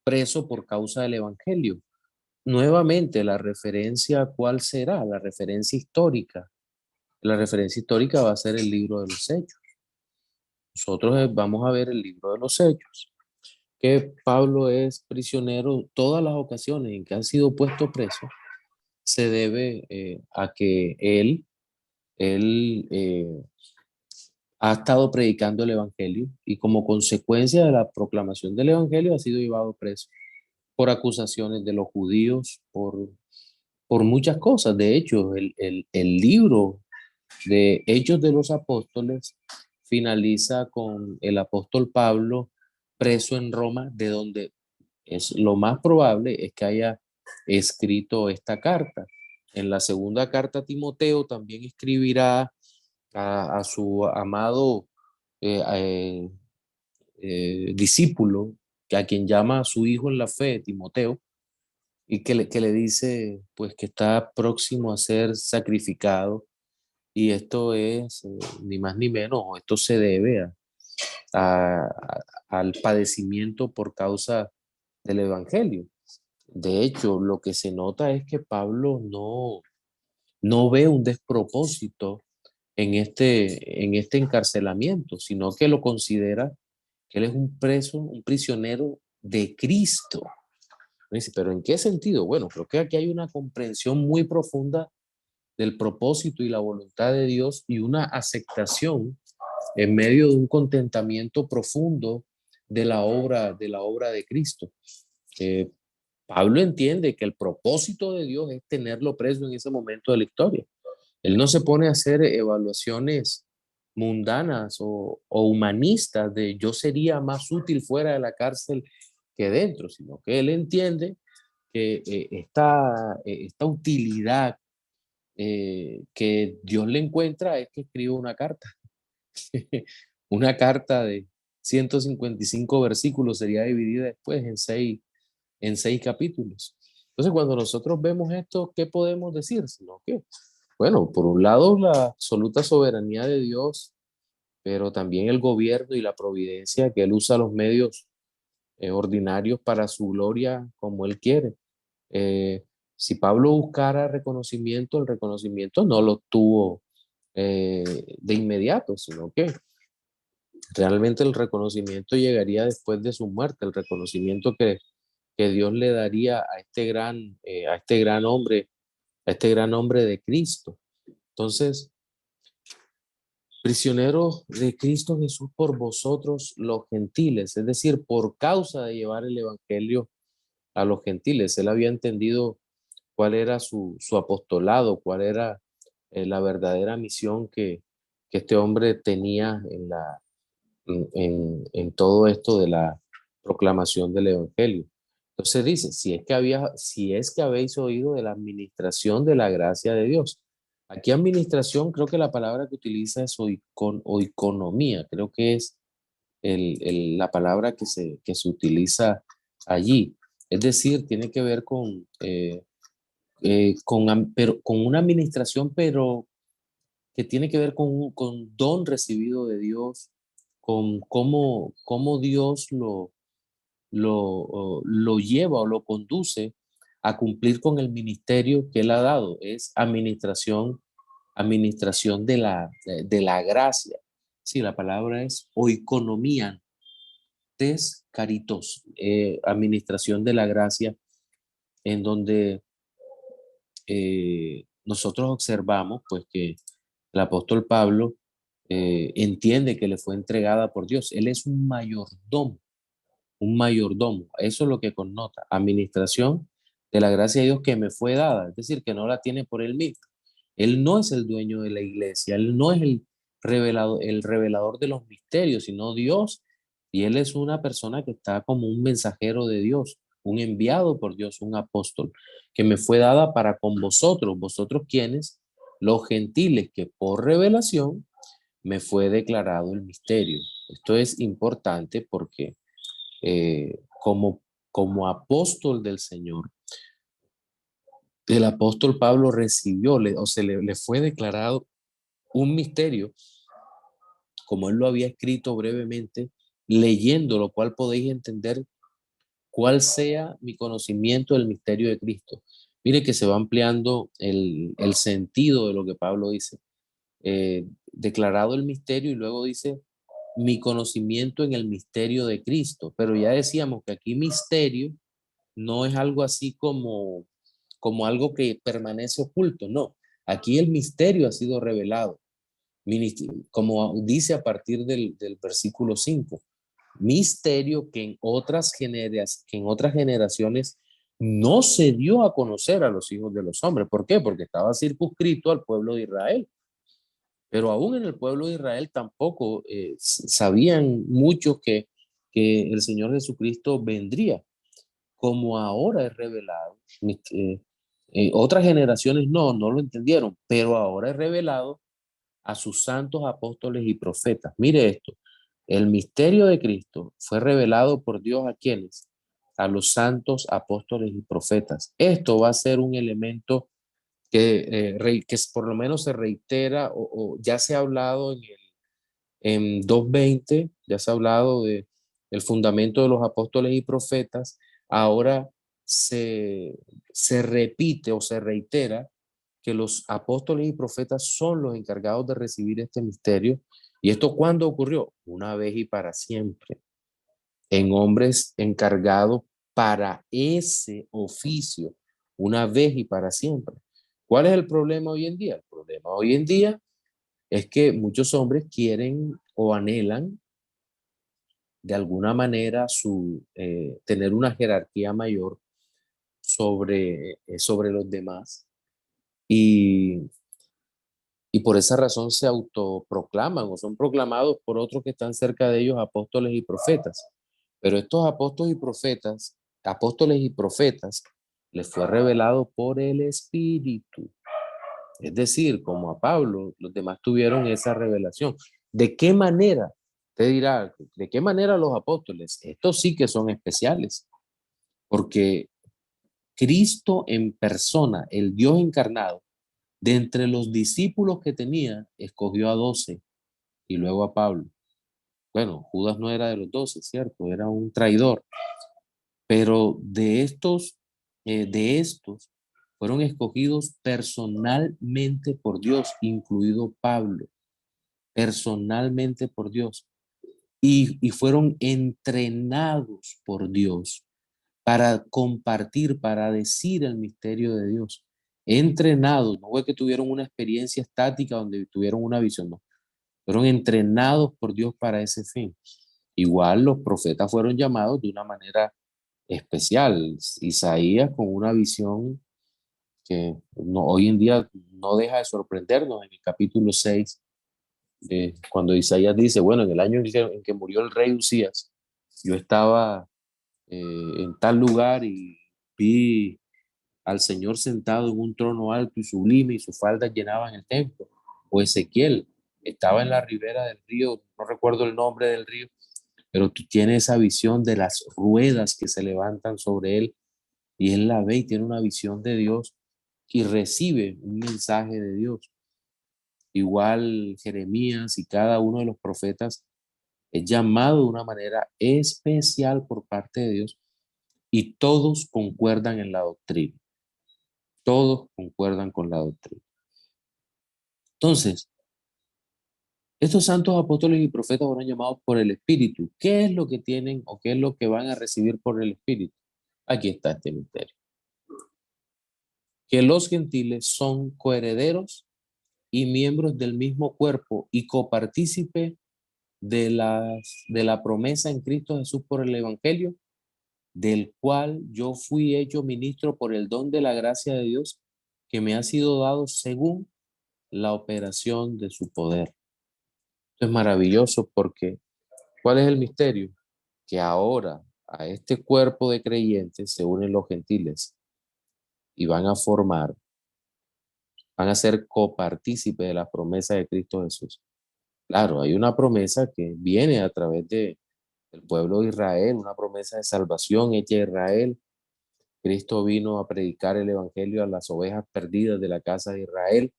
preso por causa del evangelio. Nuevamente, la referencia, ¿cuál será? La referencia histórica. La referencia histórica va a ser el libro de los Hechos. Nosotros vamos a ver el libro de los Hechos, que Pablo es prisionero todas las ocasiones en que ha sido puesto preso, se debe a que él ha estado predicando el evangelio y como consecuencia de la proclamación del evangelio ha sido llevado preso por acusaciones de los judíos, por muchas cosas. De hecho, el libro de Hechos de los Apóstoles finaliza con el apóstol Pablo preso en Roma, de donde es lo más probable es que haya escrito esta carta. En la segunda carta a Timoteo también escribirá a su amado eh, eh, discípulo, que a quien llama a su hijo en la fe, Timoteo, y que le dice pues que está próximo a ser sacrificado, y esto es ni más ni menos, esto se debe al padecimiento por causa del evangelio. De hecho, lo que se nota es que Pablo no ve un despropósito en este encarcelamiento, sino que lo considera que él es un preso, un prisionero de Cristo. Me dice, ¿pero en qué sentido? Bueno, creo que aquí hay una comprensión muy profunda del propósito y la voluntad de Dios y una aceptación en medio de un contentamiento profundo de la obra de Cristo. Eh, Pablo entiende que el propósito de Dios es tenerlo preso en ese momento de la historia. Él no se pone a hacer evaluaciones mundanas o humanistas de yo sería más útil fuera de la cárcel que dentro, sino que él entiende que esta utilidad que Dios le encuentra es que escribe una carta. Una carta de 155 versículos sería dividida después en seis capítulos. Entonces, cuando nosotros vemos esto, ¿qué podemos decir? Sino que, bueno, por un lado, la absoluta soberanía de Dios, pero también el gobierno y la providencia, que Él usa los medios ordinarios para su gloria como Él quiere. Eh, si Pablo buscara reconocimiento, el reconocimiento no lo tuvo de inmediato, sino que realmente el reconocimiento llegaría después de su muerte, el reconocimiento que Dios le daría a este gran hombre de Cristo. Entonces, prisioneros de Cristo Jesús por vosotros los gentiles, es decir, por causa de llevar el evangelio a los gentiles. Él había entendido cuál era su apostolado, cuál era la verdadera misión que este hombre tenía en todo esto de la proclamación del evangelio. Entonces dice, si es que habéis oído de la administración de la gracia de Dios. Aquí administración, creo que la palabra que utiliza es oikonomía, creo que es la palabra que se utiliza allí. Es decir, tiene que ver pero, con una administración, pero que tiene que ver con don recibido de Dios, con cómo Dios lo lleva o lo conduce a cumplir con el ministerio que Él ha dado. Es administración de la gracia. Sí, la palabra es oikonomía, tes caritos, administración de la gracia, en donde nosotros observamos pues que el apóstol Pablo entiende que le fue entregada por Dios. Él es un mayordomo, un mayordomo. Eso es lo que connota, administración de la gracia de Dios que me fue dada, es decir, que no la tiene por él mismo. Él no es el dueño de la iglesia, él no es el revelador de los misterios, sino Dios. Y él es una persona que está como un mensajero de Dios, un enviado por Dios, un apóstol, que me fue dada para con vosotros, vosotros quienes, los gentiles, que por revelación me fue declarado el misterio. Esto es importante porque como apóstol del Señor, el apóstol Pablo recibió, le fue declarado un misterio, como él lo había escrito brevemente, leyendo lo cual podéis entender cuál sea mi conocimiento del misterio de Cristo. Mire que se va ampliando el sentido de lo que Pablo dice. Declarado el misterio y luego dice mi conocimiento en el misterio de Cristo. Pero ya decíamos que aquí misterio no es algo así como algo que permanece oculto, no. Aquí el misterio ha sido revelado, como dice a partir del versículo 5. Misterio que en otras generaciones no se dio a conocer a los hijos de los hombres. ¿Por qué? Porque estaba circunscrito al pueblo de Israel. Pero aún en el pueblo de Israel tampoco sabían muchos que el Señor Jesucristo vendría, como ahora es revelado. Otras generaciones no lo entendieron, pero ahora es revelado a sus santos apóstoles y profetas. Mire esto, el misterio de Cristo fue revelado por Dios a quienes, a los santos apóstoles y profetas. Esto va a ser un elemento que por lo menos se reitera o ya se ha hablado en 2:20, ya se ha hablado del fundamento de los apóstoles y profetas. Ahora se repite o se reitera que los apóstoles y profetas son los encargados de recibir este misterio. ¿Y esto cuándo ocurrió? Una vez y para siempre, en hombres encargados para ese oficio, una vez y para siempre. ¿Cuál es el problema hoy en día? El problema hoy en día es que muchos hombres quieren o anhelan de alguna manera tener una jerarquía mayor sobre los demás y por esa razón se autoproclaman o son proclamados por otros que están cerca de ellos apóstoles y profetas. Pero estos apóstoles y profetas, les fue revelado por el Espíritu. Es decir, como a Pablo, los demás tuvieron esa revelación. ¿De qué manera? Te dirá, ¿de qué manera los apóstoles? Estos sí que son especiales, porque Cristo en persona, el Dios encarnado, de entre los discípulos que tenía, escogió a 12 y luego a Pablo. Bueno, Judas no era de los 12, ¿cierto? Era un traidor. Pero de estos fueron escogidos personalmente por Dios, incluido Pablo, personalmente por Dios. Y fueron entrenados por Dios para compartir, para decir el misterio de Dios. Entrenados, no fue que tuvieron una experiencia estática donde tuvieron una visión, no. Fueron entrenados por Dios para ese fin. Igual los profetas fueron llamados de una manera especial. Isaías con una visión que hoy en día no deja de sorprendernos en el capítulo 6, cuando Isaías dice, bueno, en el año en que murió el rey Usías, yo estaba en tal lugar y vi al Señor sentado en un trono alto y sublime y sus faldas llenaban el templo. O Ezequiel estaba en la ribera del río, no recuerdo el nombre del río, pero tú tienes esa visión de las ruedas que se levantan sobre él y él la ve y tiene una visión de Dios y recibe un mensaje de Dios. Igual Jeremías y cada uno de los profetas es llamado de una manera especial por parte de Dios y todos concuerdan en la doctrina. Todos concuerdan con la doctrina. Entonces, estos santos apóstoles y profetas fueron llamados por el Espíritu. ¿Qué es lo que tienen o qué es lo que van a recibir por el Espíritu? Aquí está este misterio. Que los gentiles son coherederos y miembros del mismo cuerpo y copartícipe de la promesa en Cristo Jesús por el Evangelio, del cual yo fui hecho ministro por el don de la gracia de Dios que me ha sido dado según la operación de su poder. Esto es maravilloso porque, ¿cuál es el misterio? Que ahora a este cuerpo de creyentes se unen los gentiles y van a ser copartícipes de la promesa de Cristo Jesús. Claro, hay una promesa que viene a través del pueblo de Israel, una promesa de salvación hecha a Israel. Cristo vino a predicar el evangelio a las ovejas perdidas de la casa de Israel,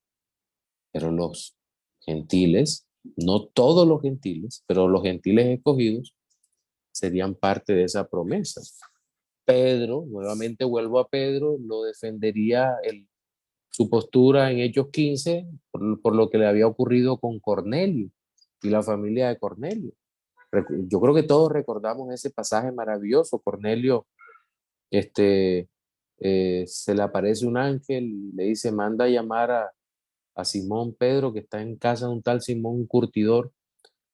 pero los gentiles, no todos los gentiles, pero los gentiles escogidos serían parte de esa promesa. Pedro, nuevamente vuelvo a Pedro, lo defendería su postura en Hechos 15 por lo que le había ocurrido con Cornelio y la familia de Cornelio. Yo creo que todos recordamos ese pasaje maravilloso. Cornelio, se le aparece un ángel y le dice, manda a llamar a Simón Pedro, que está en casa de un tal Simón curtidor,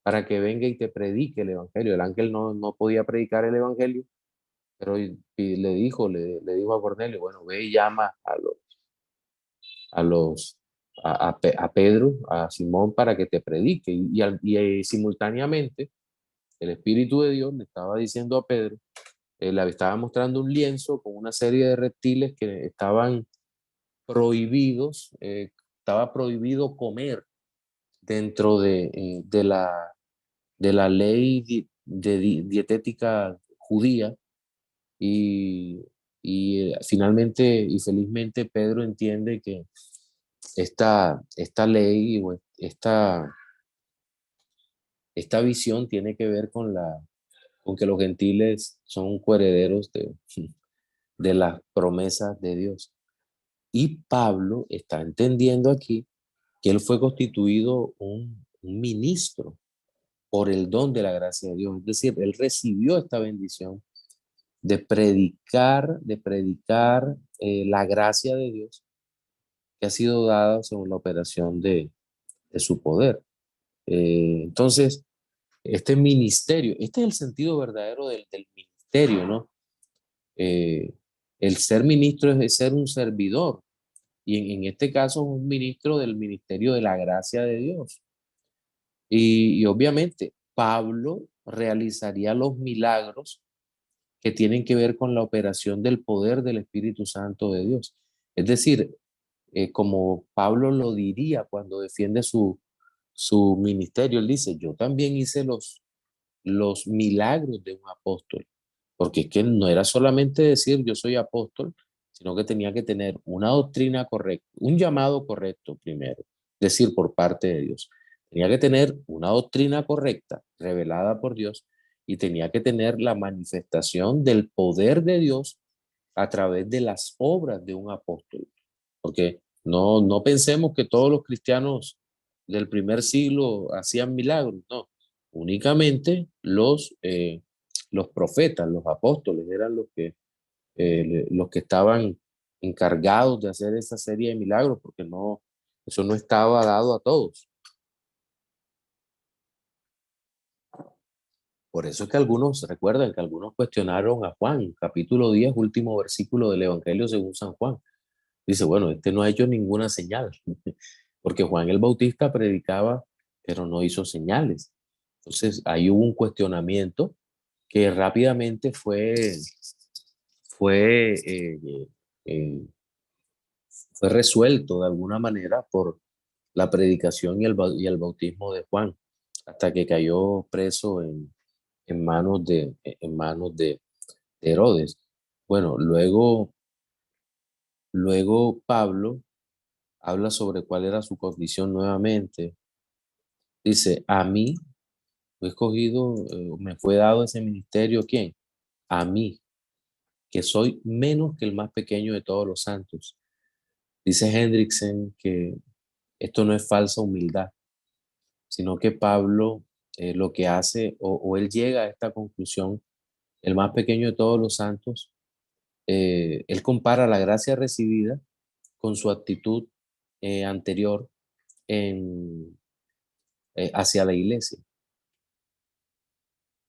para que venga y te predique el evangelio. El ángel no podía predicar el evangelio, pero le dijo a Cornelio, bueno, ve y llama a Pedro, a Simón, para que te predique. Y simultáneamente, el Espíritu de Dios le estaba diciendo a Pedro, le estaba mostrando un lienzo con una serie de reptiles que estaban prohibidos, estaba prohibido comer dentro de la ley dietética judía. Y finalmente y felizmente Pedro entiende que esta ley o esta visión tiene que ver con que los gentiles son coherederos de las promesas de Dios. Y Pablo está entendiendo aquí que él fue constituido un ministro por el don de la gracia de Dios. Es decir, él recibió esta bendición de predicar la gracia de Dios que ha sido dada según la operación de su poder. Entonces, este ministerio, este es el sentido verdadero del ministerio, ¿no? El ser ministro es ser un servidor, y en este caso un ministro del ministerio de la gracia de Dios. Y obviamente Pablo realizaría los milagros que tienen que ver con la operación del poder del Espíritu Santo de Dios. Es decir, como Pablo lo diría cuando defiende su ministerio, él dice, yo también hice los milagros de un apóstol, porque es que no era solamente decir yo soy apóstol, sino que tenía que tener una doctrina correcta, un llamado correcto primero, es decir, por parte de Dios. Tenía que tener una doctrina correcta, revelada por Dios, y tenía que tener la manifestación del poder de Dios a través de las obras de un apóstol. Porque no pensemos que todos los cristianos del primer siglo hacían milagros, no. Únicamente los profetas, los apóstoles, eran los que estaban encargados de hacer esa serie de milagros, porque eso no estaba dado a todos. Por eso es que recuerdan que algunos cuestionaron a Juan, capítulo 10, último versículo del Evangelio según San Juan. Dice, bueno, este no ha hecho ninguna señal, porque Juan el Bautista predicaba, pero no hizo señales. Entonces, ahí hubo un cuestionamiento que rápidamente fue resuelto de alguna manera por la predicación y el bautismo de Juan, hasta que cayó preso en manos de Herodes. Bueno, luego Pablo habla sobre cuál era su condición nuevamente. Dice, a mí fue escogido, me fue dado ese ministerio, ¿quién? A mí, que soy menos que el más pequeño de todos los santos. Dice Hendrickson que esto no es falsa humildad, sino que Pablo lo que hace, o él llega a esta conclusión, el más pequeño de todos los santos, él compara la gracia recibida con su actitud anterior hacia la iglesia.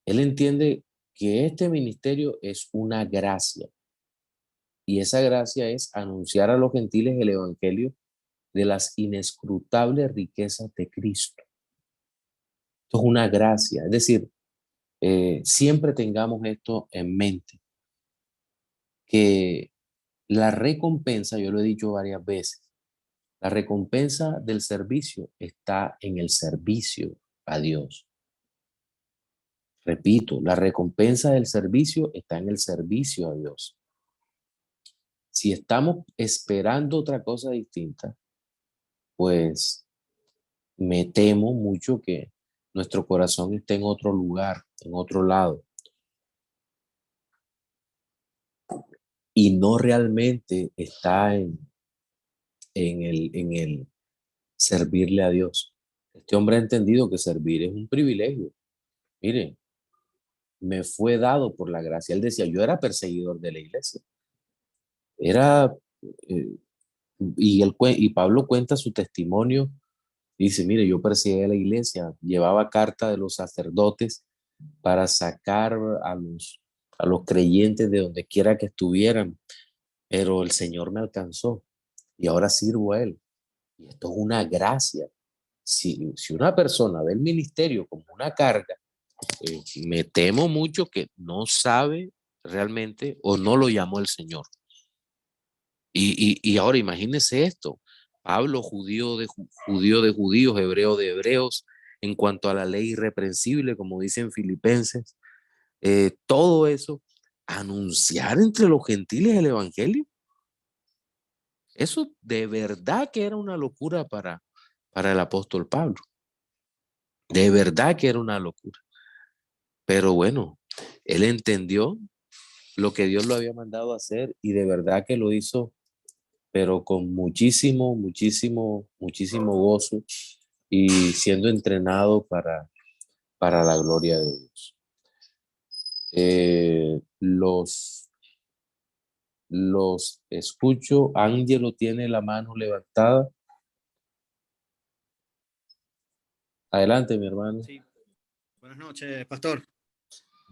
Él entiende que este ministerio es una gracia, y esa gracia es anunciar a los gentiles el evangelio de las inescrutables riquezas de Cristo. Esto es una gracia, es decir, siempre tengamos esto en mente, que la recompensa, yo lo he dicho varias veces, la recompensa del servicio está en el servicio a Dios. Repito, la recompensa del servicio está en el servicio a Dios. Si estamos esperando otra cosa distinta, pues me temo mucho que nuestro corazón esté en otro lugar, en otro lado, y no realmente está en el servirle a Dios. Este hombre ha entendido que servir es un privilegio. Mire, me fue dado por la gracia. Él decía, yo era perseguidor de la iglesia. Y Pablo cuenta su testimonio. Dice, mire, yo perseguía a la iglesia, llevaba carta de los sacerdotes para sacar a los creyentes de donde quiera que estuvieran, pero el Señor me alcanzó y ahora sirvo a Él. Y esto es una gracia. Si una persona ve el ministerio como una carga, me temo mucho que no sabe realmente o no lo llamó el Señor. Y ahora imagínense esto, Pablo, judío de judíos, hebreo de hebreos, en cuanto a la ley irreprensible, como dicen Filipenses, todo eso, anunciar entre los gentiles el evangelio, eso de verdad que era una locura para el apóstol Pablo, de verdad que era una locura. Pero bueno, él entendió lo que Dios lo había mandado a hacer y de verdad que lo hizo, pero con muchísimo gozo y siendo entrenado para la gloria de Dios. Los escucho. Ángelo tiene la mano levantada. Adelante, mi hermano. Sí. Buenas noches, pastor.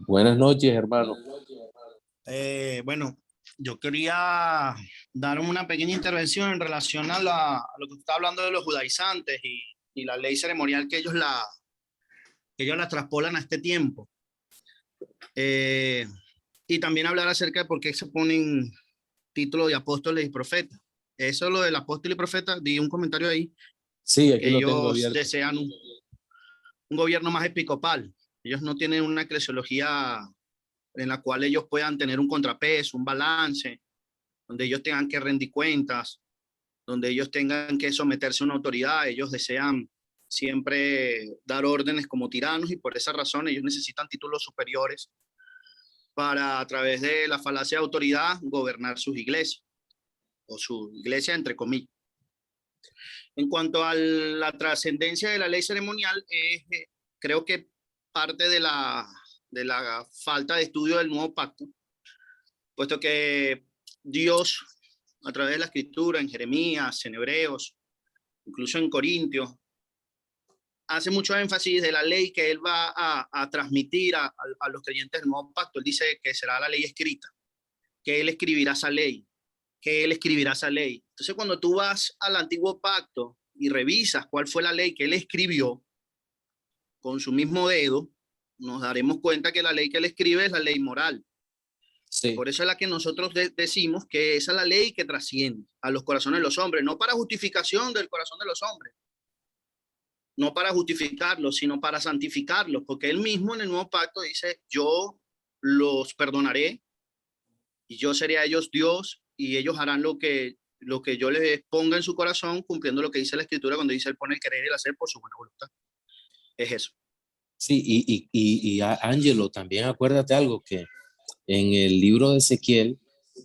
Buenas noches, hermano. Bueno, yo quería dar una pequeña intervención en relación a lo que está hablando de los judaizantes y la ley ceremonial que ellos la traspolan a este tiempo. Y también hablar acerca de por qué se ponen títulos de apóstoles y profetas. Eso lo del apóstol y profeta, di un comentario ahí. Sí, aquí lo tengo abierto. Ellos desean un gobierno más episcopal. Ellos no tienen una eclesiología en la cual ellos puedan tener un contrapeso, un balance. donde ellos tengan que rendir cuentas, donde ellos tengan que someterse a una autoridad. Ellos desean siempre dar órdenes como tiranos y por esa razón ellos necesitan títulos superiores para, a través de la falacia de autoridad, gobernar sus iglesias, o su iglesia entre comillas. En cuanto a la trascendencia de la ley ceremonial, creo que parte de la falta de estudio del nuevo pacto, puesto que Dios, a través de la escritura, en Jeremías, en Hebreos, incluso en Corintios, hace mucho énfasis de la ley que él va a transmitir a los creyentes del nuevo pacto. Él dice que será la ley escrita, que él escribirá esa ley, que él escribirá esa ley. Entonces, cuando tú vas al antiguo pacto y revisas cuál fue la ley que él escribió con su mismo dedo, nos daremos cuenta que la ley que él escribe es la ley moral. Sí. Por eso es la que nosotros decimos que esa es la ley que trasciende a los corazones de los hombres, no para justificación del corazón de los hombres, no para justificarlos, sino para santificarlos, porque él mismo en el nuevo pacto dice, yo los perdonaré y yo seré a ellos Dios y ellos harán lo que yo les ponga en su corazón, cumpliendo lo que dice la escritura cuando dice él pone el querer y el hacer por su buena voluntad. Es eso. Sí, y Ángelo, también acuérdate algo, que en el libro de Ezequiel,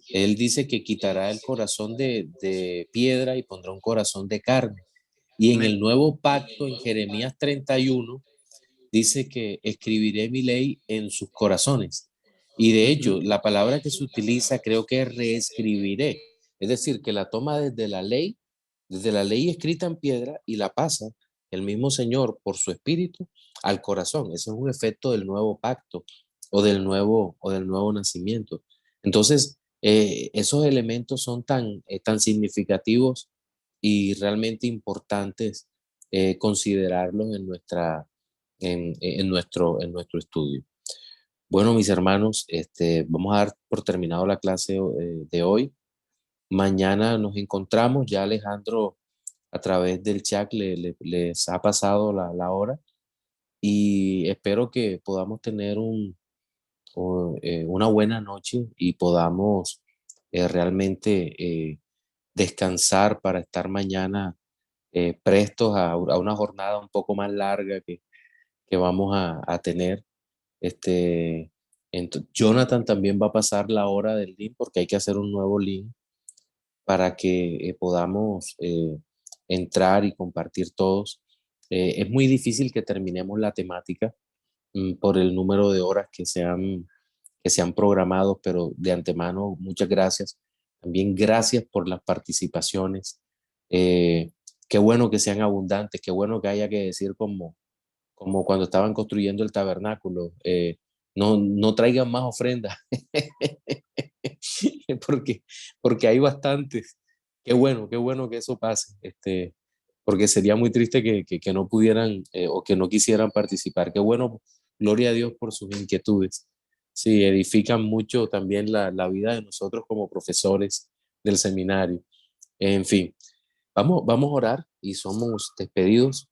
él dice que quitará el corazón de piedra y pondrá un corazón de carne. Y en el nuevo pacto, en Jeremías 31, dice que escribiré mi ley en sus corazones. Y de hecho, la palabra que se utiliza creo que es reescribiré. Es decir, que la toma desde la ley escrita en piedra y la pasa el mismo Señor por su espíritu al corazón. Ese es un efecto del nuevo pacto o del nuevo nacimiento. Entonces, esos elementos son tan significativos y realmente importantes considerarlos en nuestro estudio. Bueno, mis hermanos, vamos a dar por terminado la clase de hoy. Mañana nos encontramos. Ya Alejandro a través del chat les ha pasado la hora y espero que podamos tener una buena noche y podamos realmente descansar para estar mañana prestos a una jornada un poco más larga que vamos a tener. Jonathan también va a pasar la hora del link porque hay que hacer un nuevo link para que podamos entrar y compartir todos. Es muy difícil que terminemos la temática por el número de horas que se han programado, pero de antemano, muchas gracias. También gracias por las participaciones. Qué bueno que sean abundantes, qué bueno que haya que decir como cuando estaban construyendo el tabernáculo, no traigan más ofrendas, porque hay bastantes. Qué bueno que eso pase, porque sería muy triste que no pudieran o que no quisieran participar. Qué bueno, gloria a Dios por sus inquietudes. Sí, edifican mucho también la vida de nosotros como profesores del seminario. En fin, vamos a orar y somos despedidos.